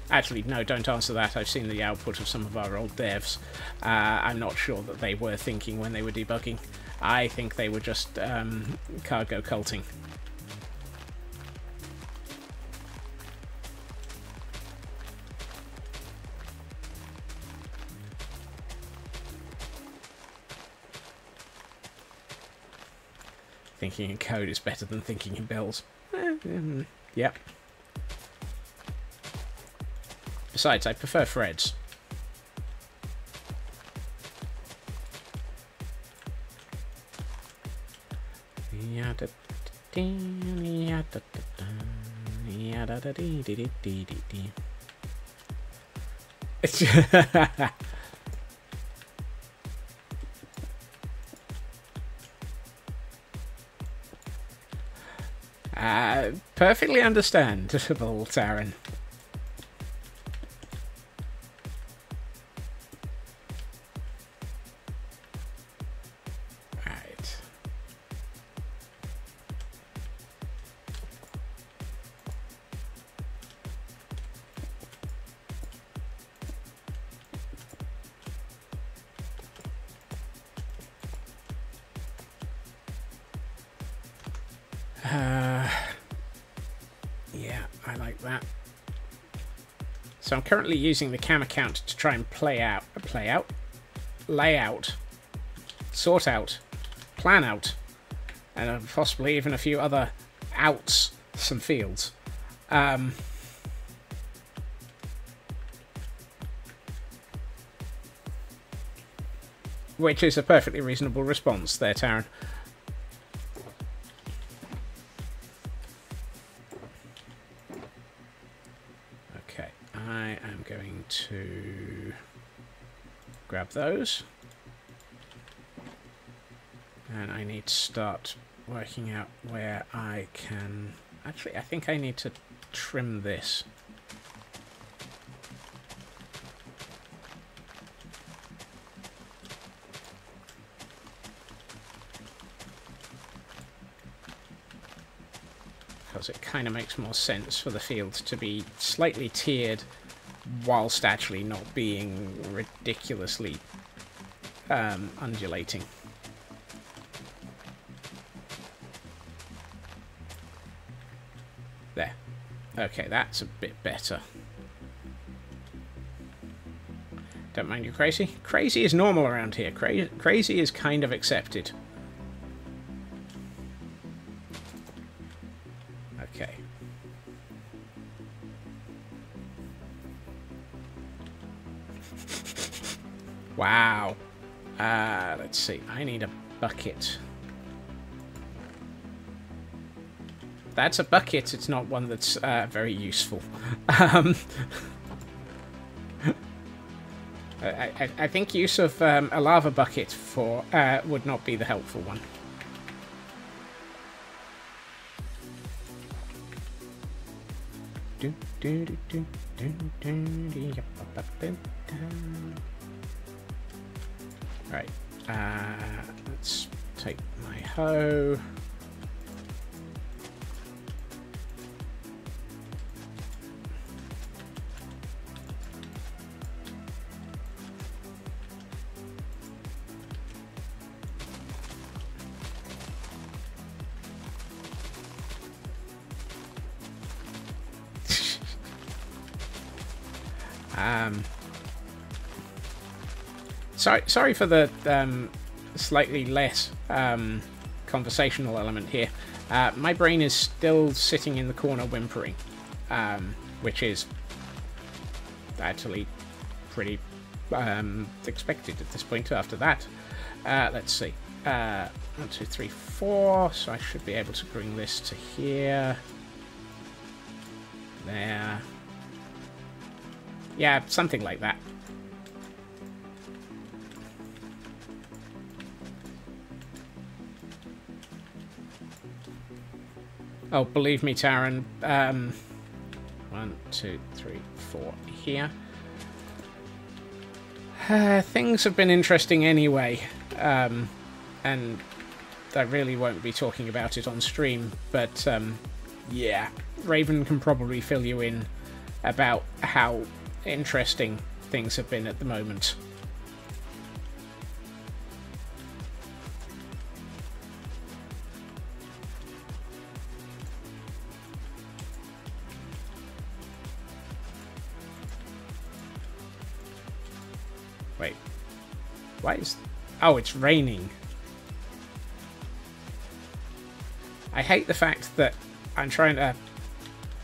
Actually, no, don't answer that. I've seen the output of some of our old devs. I'm not sure that they were thinking when they were debugging. I think they were just cargo culting. Thinking in code is better than thinking in bills. Yep. Besides, I prefer threads. Perfectly understandable, Taran. Yeah, I like that. So I'm currently using the cam account to try and lay out, sort out, plan out, and possibly even a few other outs, some fields. Which is a perfectly reasonable response there, Taryn. Okay, I am going to grab those. And I need to start working out where I can... Actually, I think I need to trim this. Because it kind of makes more sense for the field to be slightly tiered whilst actually not being ridiculously undulating. There. Okay, that's a bit better. Don't mind you, Crazy. Crazy is normal around here. Crazy is kind of accepted. Okay. Wow. Let's see. I need a bucket. That's a bucket. It's not one that's very useful. I think use of a lava bucket for would not be the helpful one. Right. Let's take my hoe. Sorry for the slightly less conversational element here. My brain is still sitting in the corner whimpering, which is actually pretty expected at this point after that. Let's see. 1, 2, 3, 4. So I should be able to bring this to here. There. Yeah, something like that. Oh, believe me, Taryn. 1, 2, 3, 4 here. Things have been interesting anyway, and I really won't be talking about it on stream, but yeah, Raven can probably fill you in about how interesting things have been at the moment. Wait, why is... Oh, it's raining. I hate the fact that I'm trying to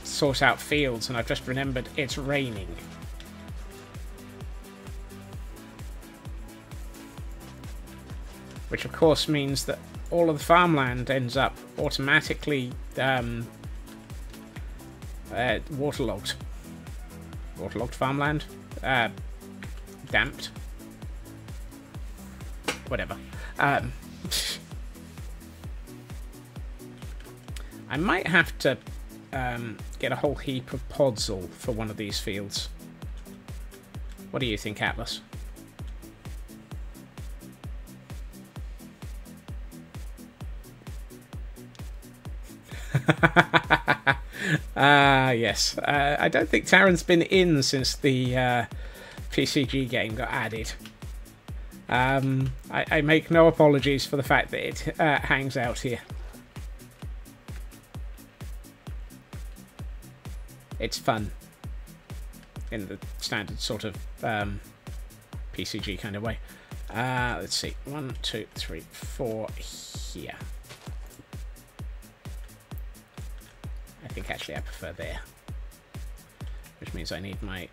sort out fields and I've just remembered it's raining. Which of course means that all of the farmland ends up automatically waterlogged. Waterlogged farmland? Damped. Whatever. I might have to get a whole heap of podzol for one of these fields. What do you think, Atlas? Yes. I don't think Taryn's been in since the PCG game got added. I make no apologies for the fact that it hangs out here. it's fun in the standard sort of PCG kind of way. Let's see, 1, 2, 3, 4 here. I think actually I prefer there, which means I need my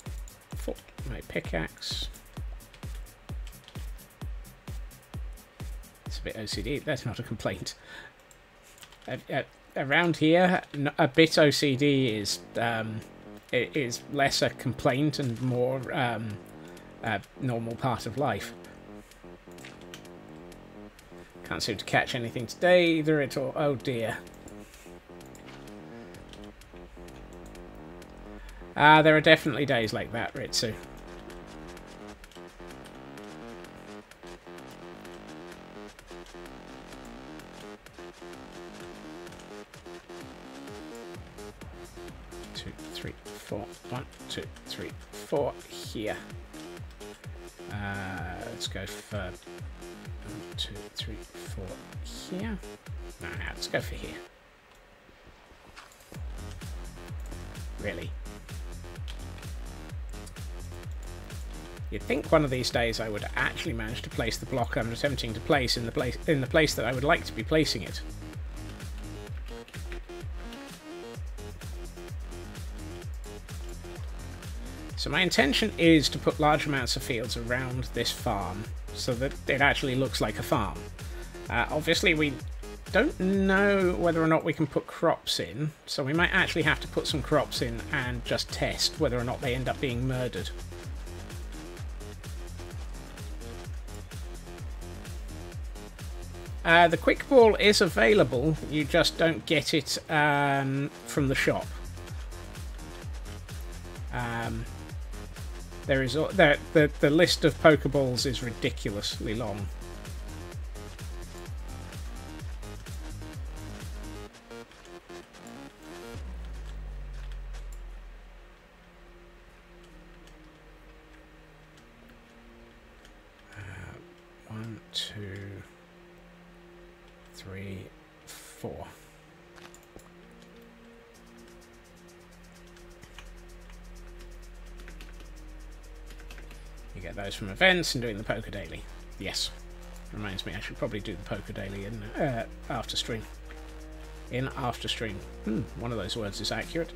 pickaxe. It's a bit OCD. That's not a complaint. Around here, a bit OCD is less a complaint and more a normal part of life. Can't seem to catch anything today either at all. Oh dear. There are definitely days like that, Ritsu. Two, three, four. 1, 2, 3, 4 here. Let's go for 1, 2, 3, 4 here. No, let's go for here. Really? You'd think one of these days I would actually manage to place the block I'm attempting to place in the place that I would like to be placing it. So my intention is to put large amounts of fields around this farm so that it actually looks like a farm. Obviously we don't know whether or not we can put crops in, so we might actually have to put some crops in and just test whether or not they end up being murdered. The quick ball is available, you just don't get it from the shop. There is the list of Pokeballs is ridiculously long. One, 2, 3, 4. You get those from events and doing the Poker Daily. Yes. Reminds me, I should probably do the Poker Daily in after stream. In after stream. One of those words is accurate.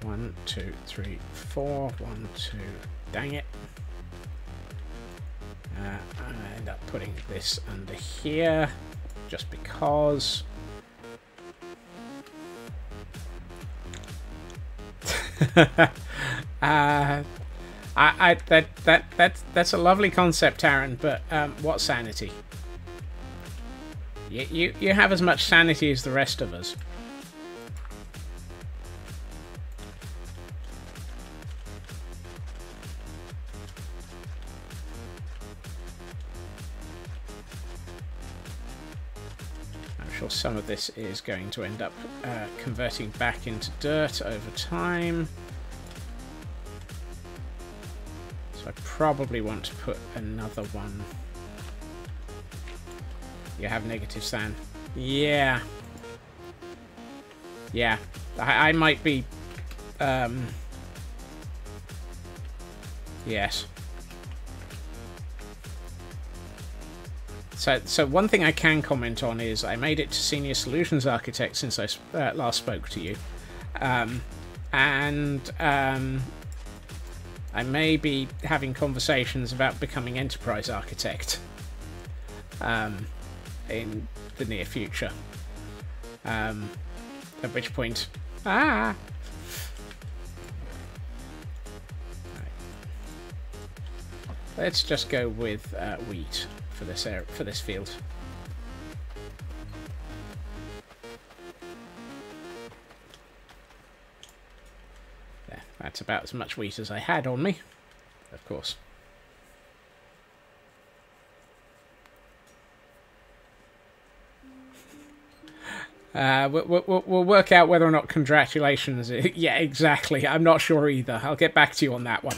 One, 2, 3, 4. 1, 2. Dang it. I end up putting this under here, just because. That's a lovely concept, Aaron, but what sanity? You have as much sanity as the rest of us. Some of this is going to end up converting back into dirt over time. So I probably want to put another one. You have negative sand. Yeah. Yeah. I might be... yes. So one thing I can comment on is I made it to Senior Solutions Architect since I last spoke to you. I may be having conversations about becoming Enterprise Architect in the near future. At which point... Right. Let's just go with wheat for this field. There, that's about as much wheat as I had on me, of course. We'll work out whether or not congratulations... Yeah, exactly. I'm not sure either. I'll get back to you on that one.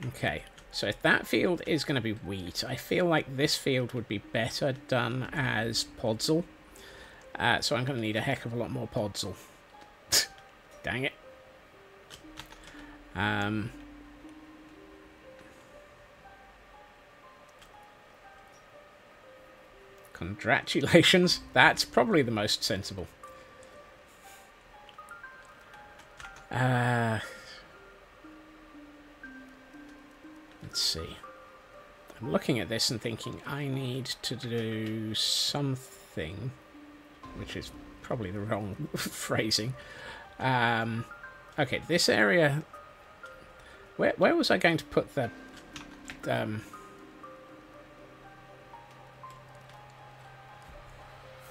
Okay, so if that field is going to be wheat, I feel like this field would be better done as podzol. So I'm going to need a heck of a lot more podzol. Dang it. Congratulations. That's probably the most sensible. Let's see. I'm looking at this and thinking I need to do something, which is probably the wrong phrasing. Okay, this area... Where was I going to put the...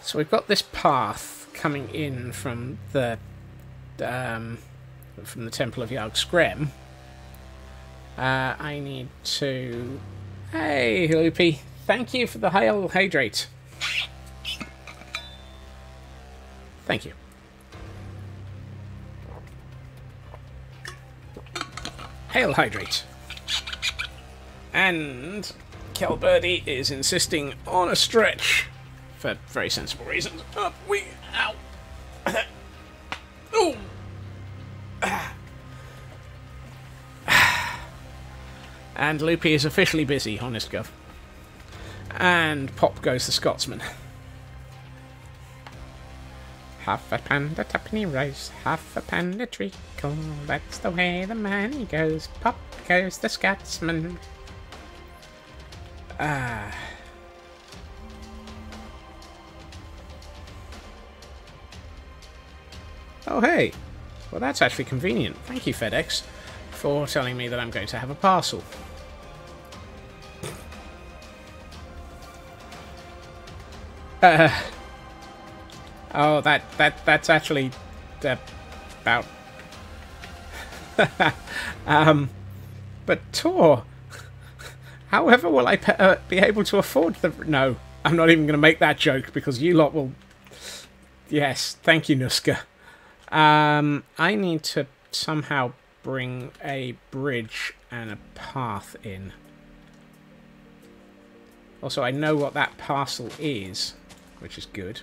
So we've got this path coming in from the Temple of Yog Skrem. I need to... Hey, Loopy. Thank you for the hail hydrate. Thank you. Hail hydrate. And Kelbirdie is insisting on a stretch for very sensible reasons. Up we... Ow. Ooh. And Loopy is officially busy, honest gov. And pop goes the Scotsman. Half a panda tuppenny rice, half a panda treacle. That's the way the money goes. Pop goes the Scotsman. Oh, hey. Well, that's actually convenient. Thank you, FedEx, for telling me that I'm going to have a parcel. Oh, that's actually about... But Tor, however will I be able to afford the... No, I'm not even going to make that joke because you lot will... Yes, thank you, Nuska. I need to somehow bring a bridge and a path in. Also, I know what that parcel is, which is good.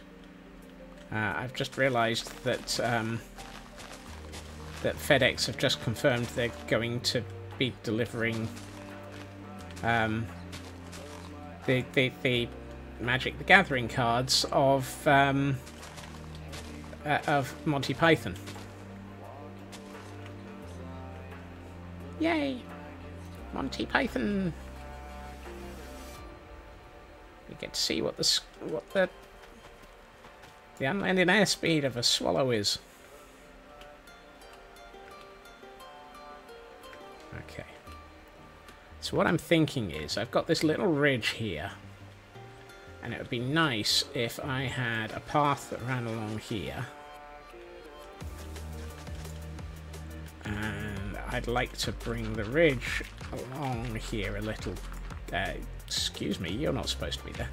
I've just realised that that FedEx have just confirmed they're going to be delivering the Magic the Gathering cards of Monty Python. Yay! Monty Python. We get to see what the unlanded airspeed of a swallow is. Okay. So what I'm thinking is, I've got this little ridge here, and it would be nice if I had a path that ran along here. And I'd like to bring the ridge along here a little. Excuse me, you're not supposed to be there.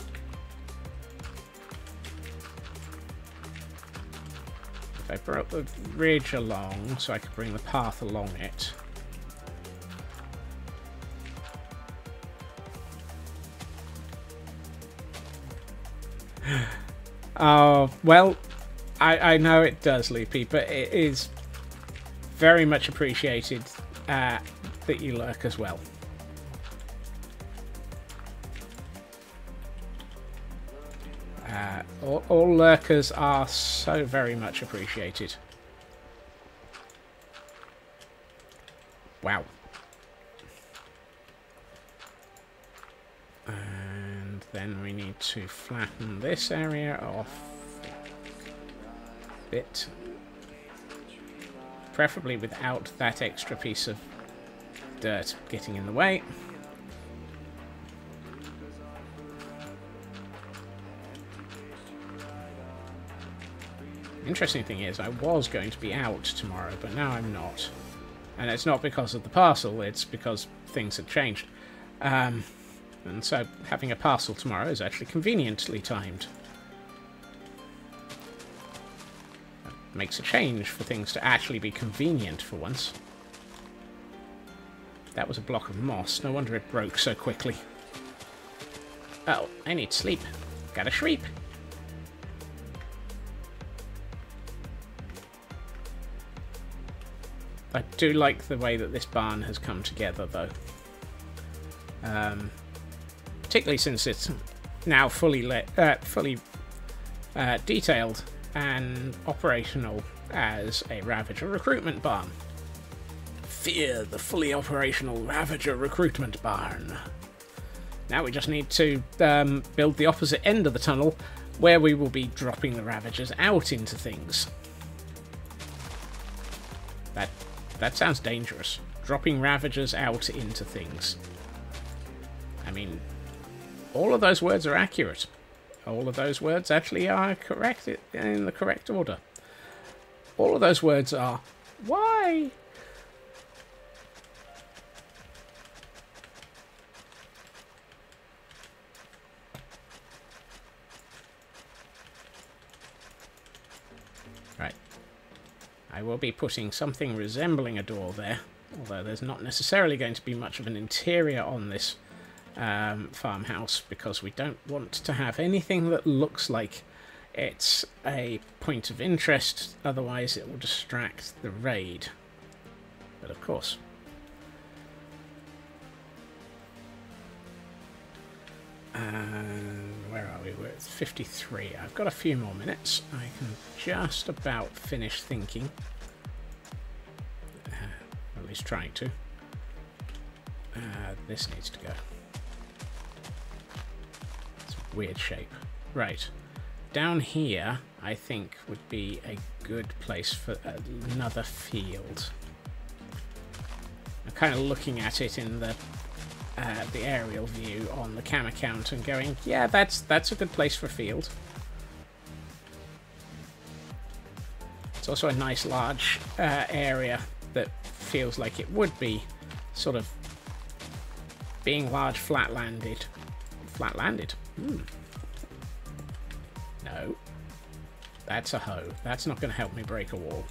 If I brought the ridge along so I could bring the path along it. Oh, well, I know it does, Loopy, but it is very much appreciated that you lurk as well. All lurkers are so very much appreciated. Wow. And then we need to flatten this area off a bit. Preferably without that extra piece of dirt getting in the way. Interesting thing is, I was going to be out tomorrow, but now I'm not. And it's not because of the parcel, it's because things have changed. And so having a parcel tomorrow is actually conveniently timed. Makes a change for things to actually be convenient for once. That was a block of moss. No wonder it broke so quickly. Oh, I need sleep. Gotta sleep. I do like the way that this barn has come together, though. Particularly since it's now fully detailed and operational as a Ravager recruitment barn. Fear the fully operational Ravager recruitment barn. Now we just need to build the opposite end of the tunnel, where we will be dropping the Ravagers out into things. That sounds dangerous. Dropping Ravagers out into things. I mean, all of those words are accurate. All of those words actually are correct in the correct order. All of those words are, why? Right. I will be putting something resembling a door there, although there's not necessarily going to be much of an interior on this farmhouse, because we don't want to have anything that looks like it's a point of interest, otherwise it will distract the raid. But of course. Where are we? We're at 53. I've got a few more minutes. I can just about finish thinking. At least trying to. This needs to go. It's a weird shape. Right. Down here, I think, would be a good place for another field. I'm kind of looking at it in the aerial view on the cam account and going, yeah, that's a good place for a field. It's also a nice large area that feels like it would be sort of being large flat-landed. Flat-landed? No. That's a hoe. That's not going to help me break a wall.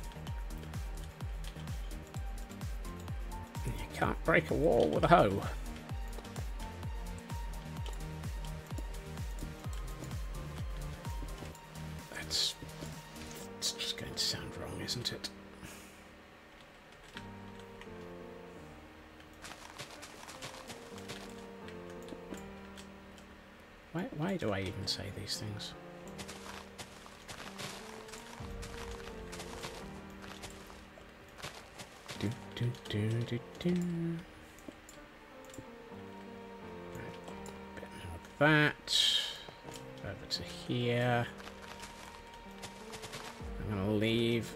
You can't break a wall with a hoe. It's just going to sound wrong, isn't it? Why do I even say these things? Right, bit more of that. Over to here. I'm going to leave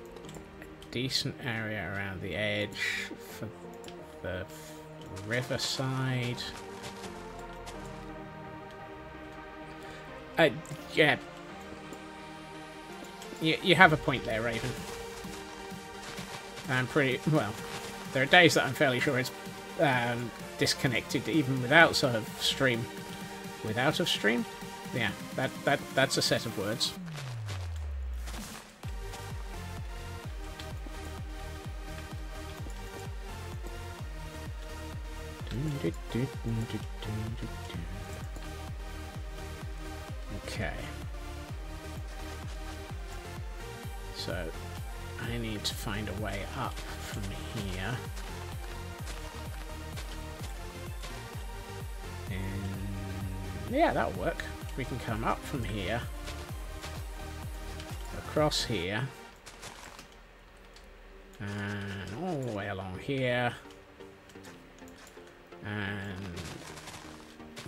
a decent area around the edge for the riverside. Yeah. You have a point there, Raven. I'm pretty... well, there are days that I'm fairly sure it's disconnected even without sort of stream. Without of stream? Yeah, that's a set of words. Okay. So, I need to find a way up from here. And yeah, that'll work. We can come up from here, across here, and all the way along here, and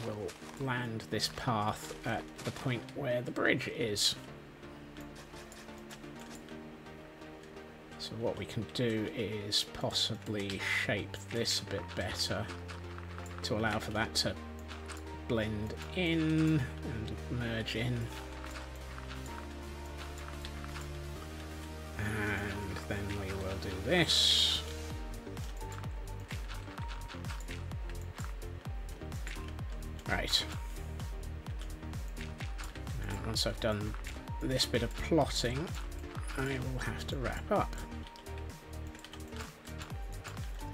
we'll land this path at the point where the bridge is. So what we can do is possibly shape this a bit better to allow for that to blend in and merge in. And then we will do this. Right. And once I've done this bit of plotting, I will have to wrap up.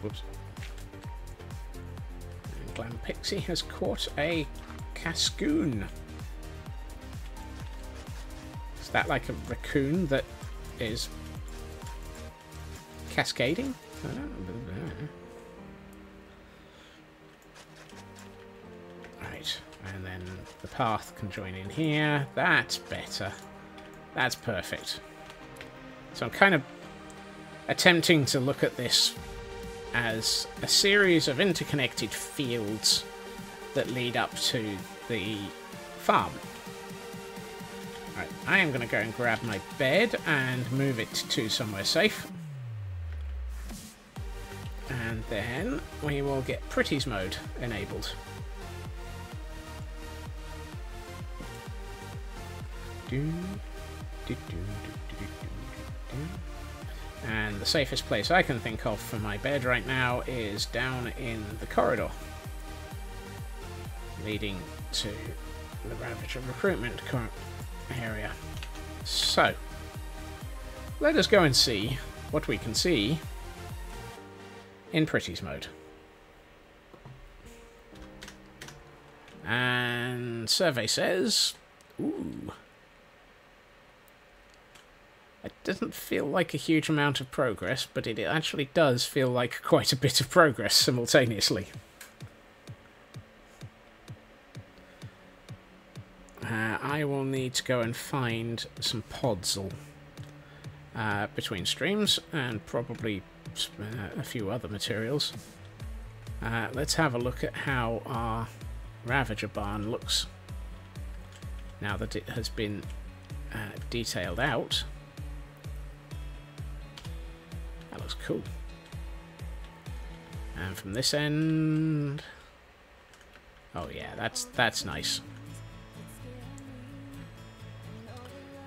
Whoops. And Glam Pixie has caught a cascoon. Is that like a raccoon that is cascading? I don't know. Right, and then the path can join in here. That's better. That's perfect. So I'm kind of attempting to look at this as a series of interconnected fields that lead up to the farm. Right, I am going to go and grab my bed and move it to somewhere safe. And then we will get Pretty's mode enabled. And the safest place I can think of for my bed right now is down in the corridor leading to the Ravager recruitment area. So, let us go and see what we can see in Pretty's mode. And survey says, ooh, it doesn't feel like a huge amount of progress, but it actually does feel like quite a bit of progress simultaneously. I will need to go and find some podzol between streams and probably a few other materials. Let's have a look at how our Ravager barn looks now that it has been detailed out. That looks cool. And from this end, oh yeah, that's nice.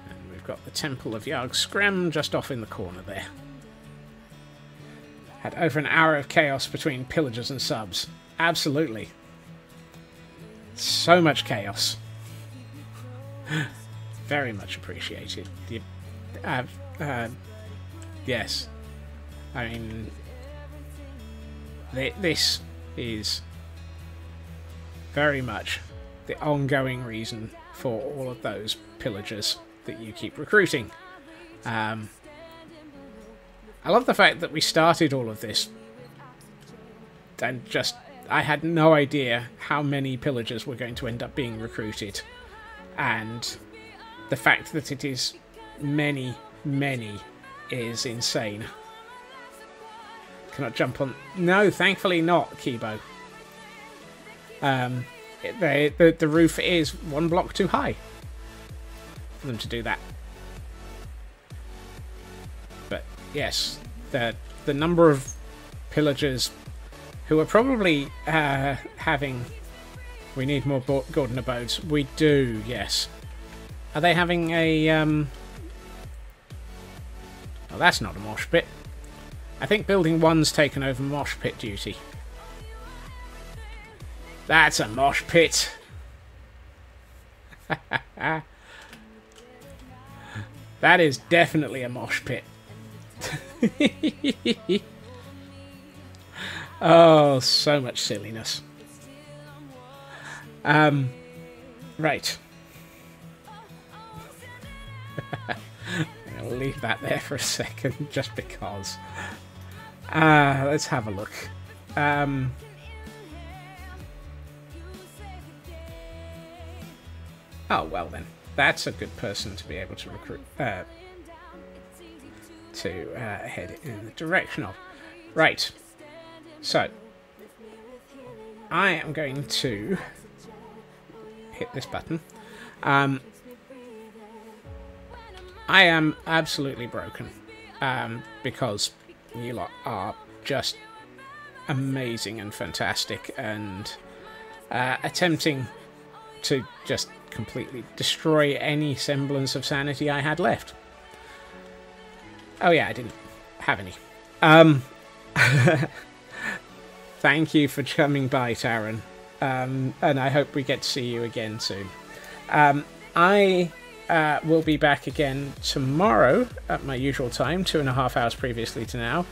And we've got the Temple of Yarg Screm just off in the corner there. Had over an hour of chaos between pillagers and subs. Absolutely. So much chaos. Very much appreciated. Yes. I mean, this is very much the ongoing reason for all of those pillagers that you keep recruiting. I love the fact that we started all of this and just, I had no idea how many pillagers were going to end up being recruited. And the fact that it is many, many is insane. Cannot jump on... No, thankfully not, Kibo. The roof is one block too high for them to do that. But yes, the number of pillagers who are probably having... We need more Gordon abodes. We do, yes. Are they having a... Oh, that's not a mosh pit. I think Building 1's taken over mosh pit duty. That's a mosh pit. That is definitely a mosh pit. Oh, so much silliness. Right. I'll leave that there for a second, just because. Let's have a look. Oh, well then. That's a good person to be able to recruit, head in the direction of. Right. So, I am going to hit this button. I am absolutely broken, because you lot are just amazing and fantastic, and attempting to just completely destroy any semblance of sanity I had left. Oh yeah, I didn't have any. Thank you for coming by, Taran, and I hope we get to see you again soon. I will be back again tomorrow at my usual time, 2.5 hours previously to now,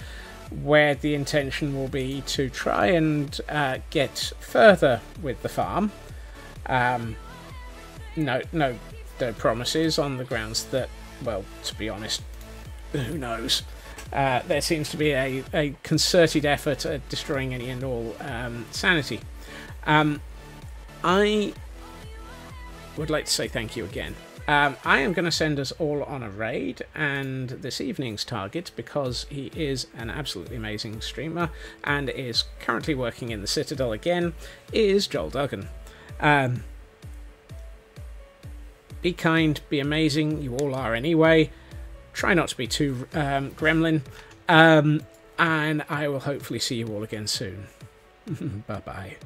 where the intention will be to try and get further with the farm. No promises on the grounds that, well, to be honest, who knows? There seems to be a concerted effort at destroying any and all sanity. I would like to say thank you again. I am going to send us all on a raid, and this evening's target, because he is an absolutely amazing streamer and is currently working in the Citadel again, is Joel Duggan. Be kind, be amazing, you all are anyway. Try not to be too gremlin, and I will hopefully see you all again soon. Bye-bye.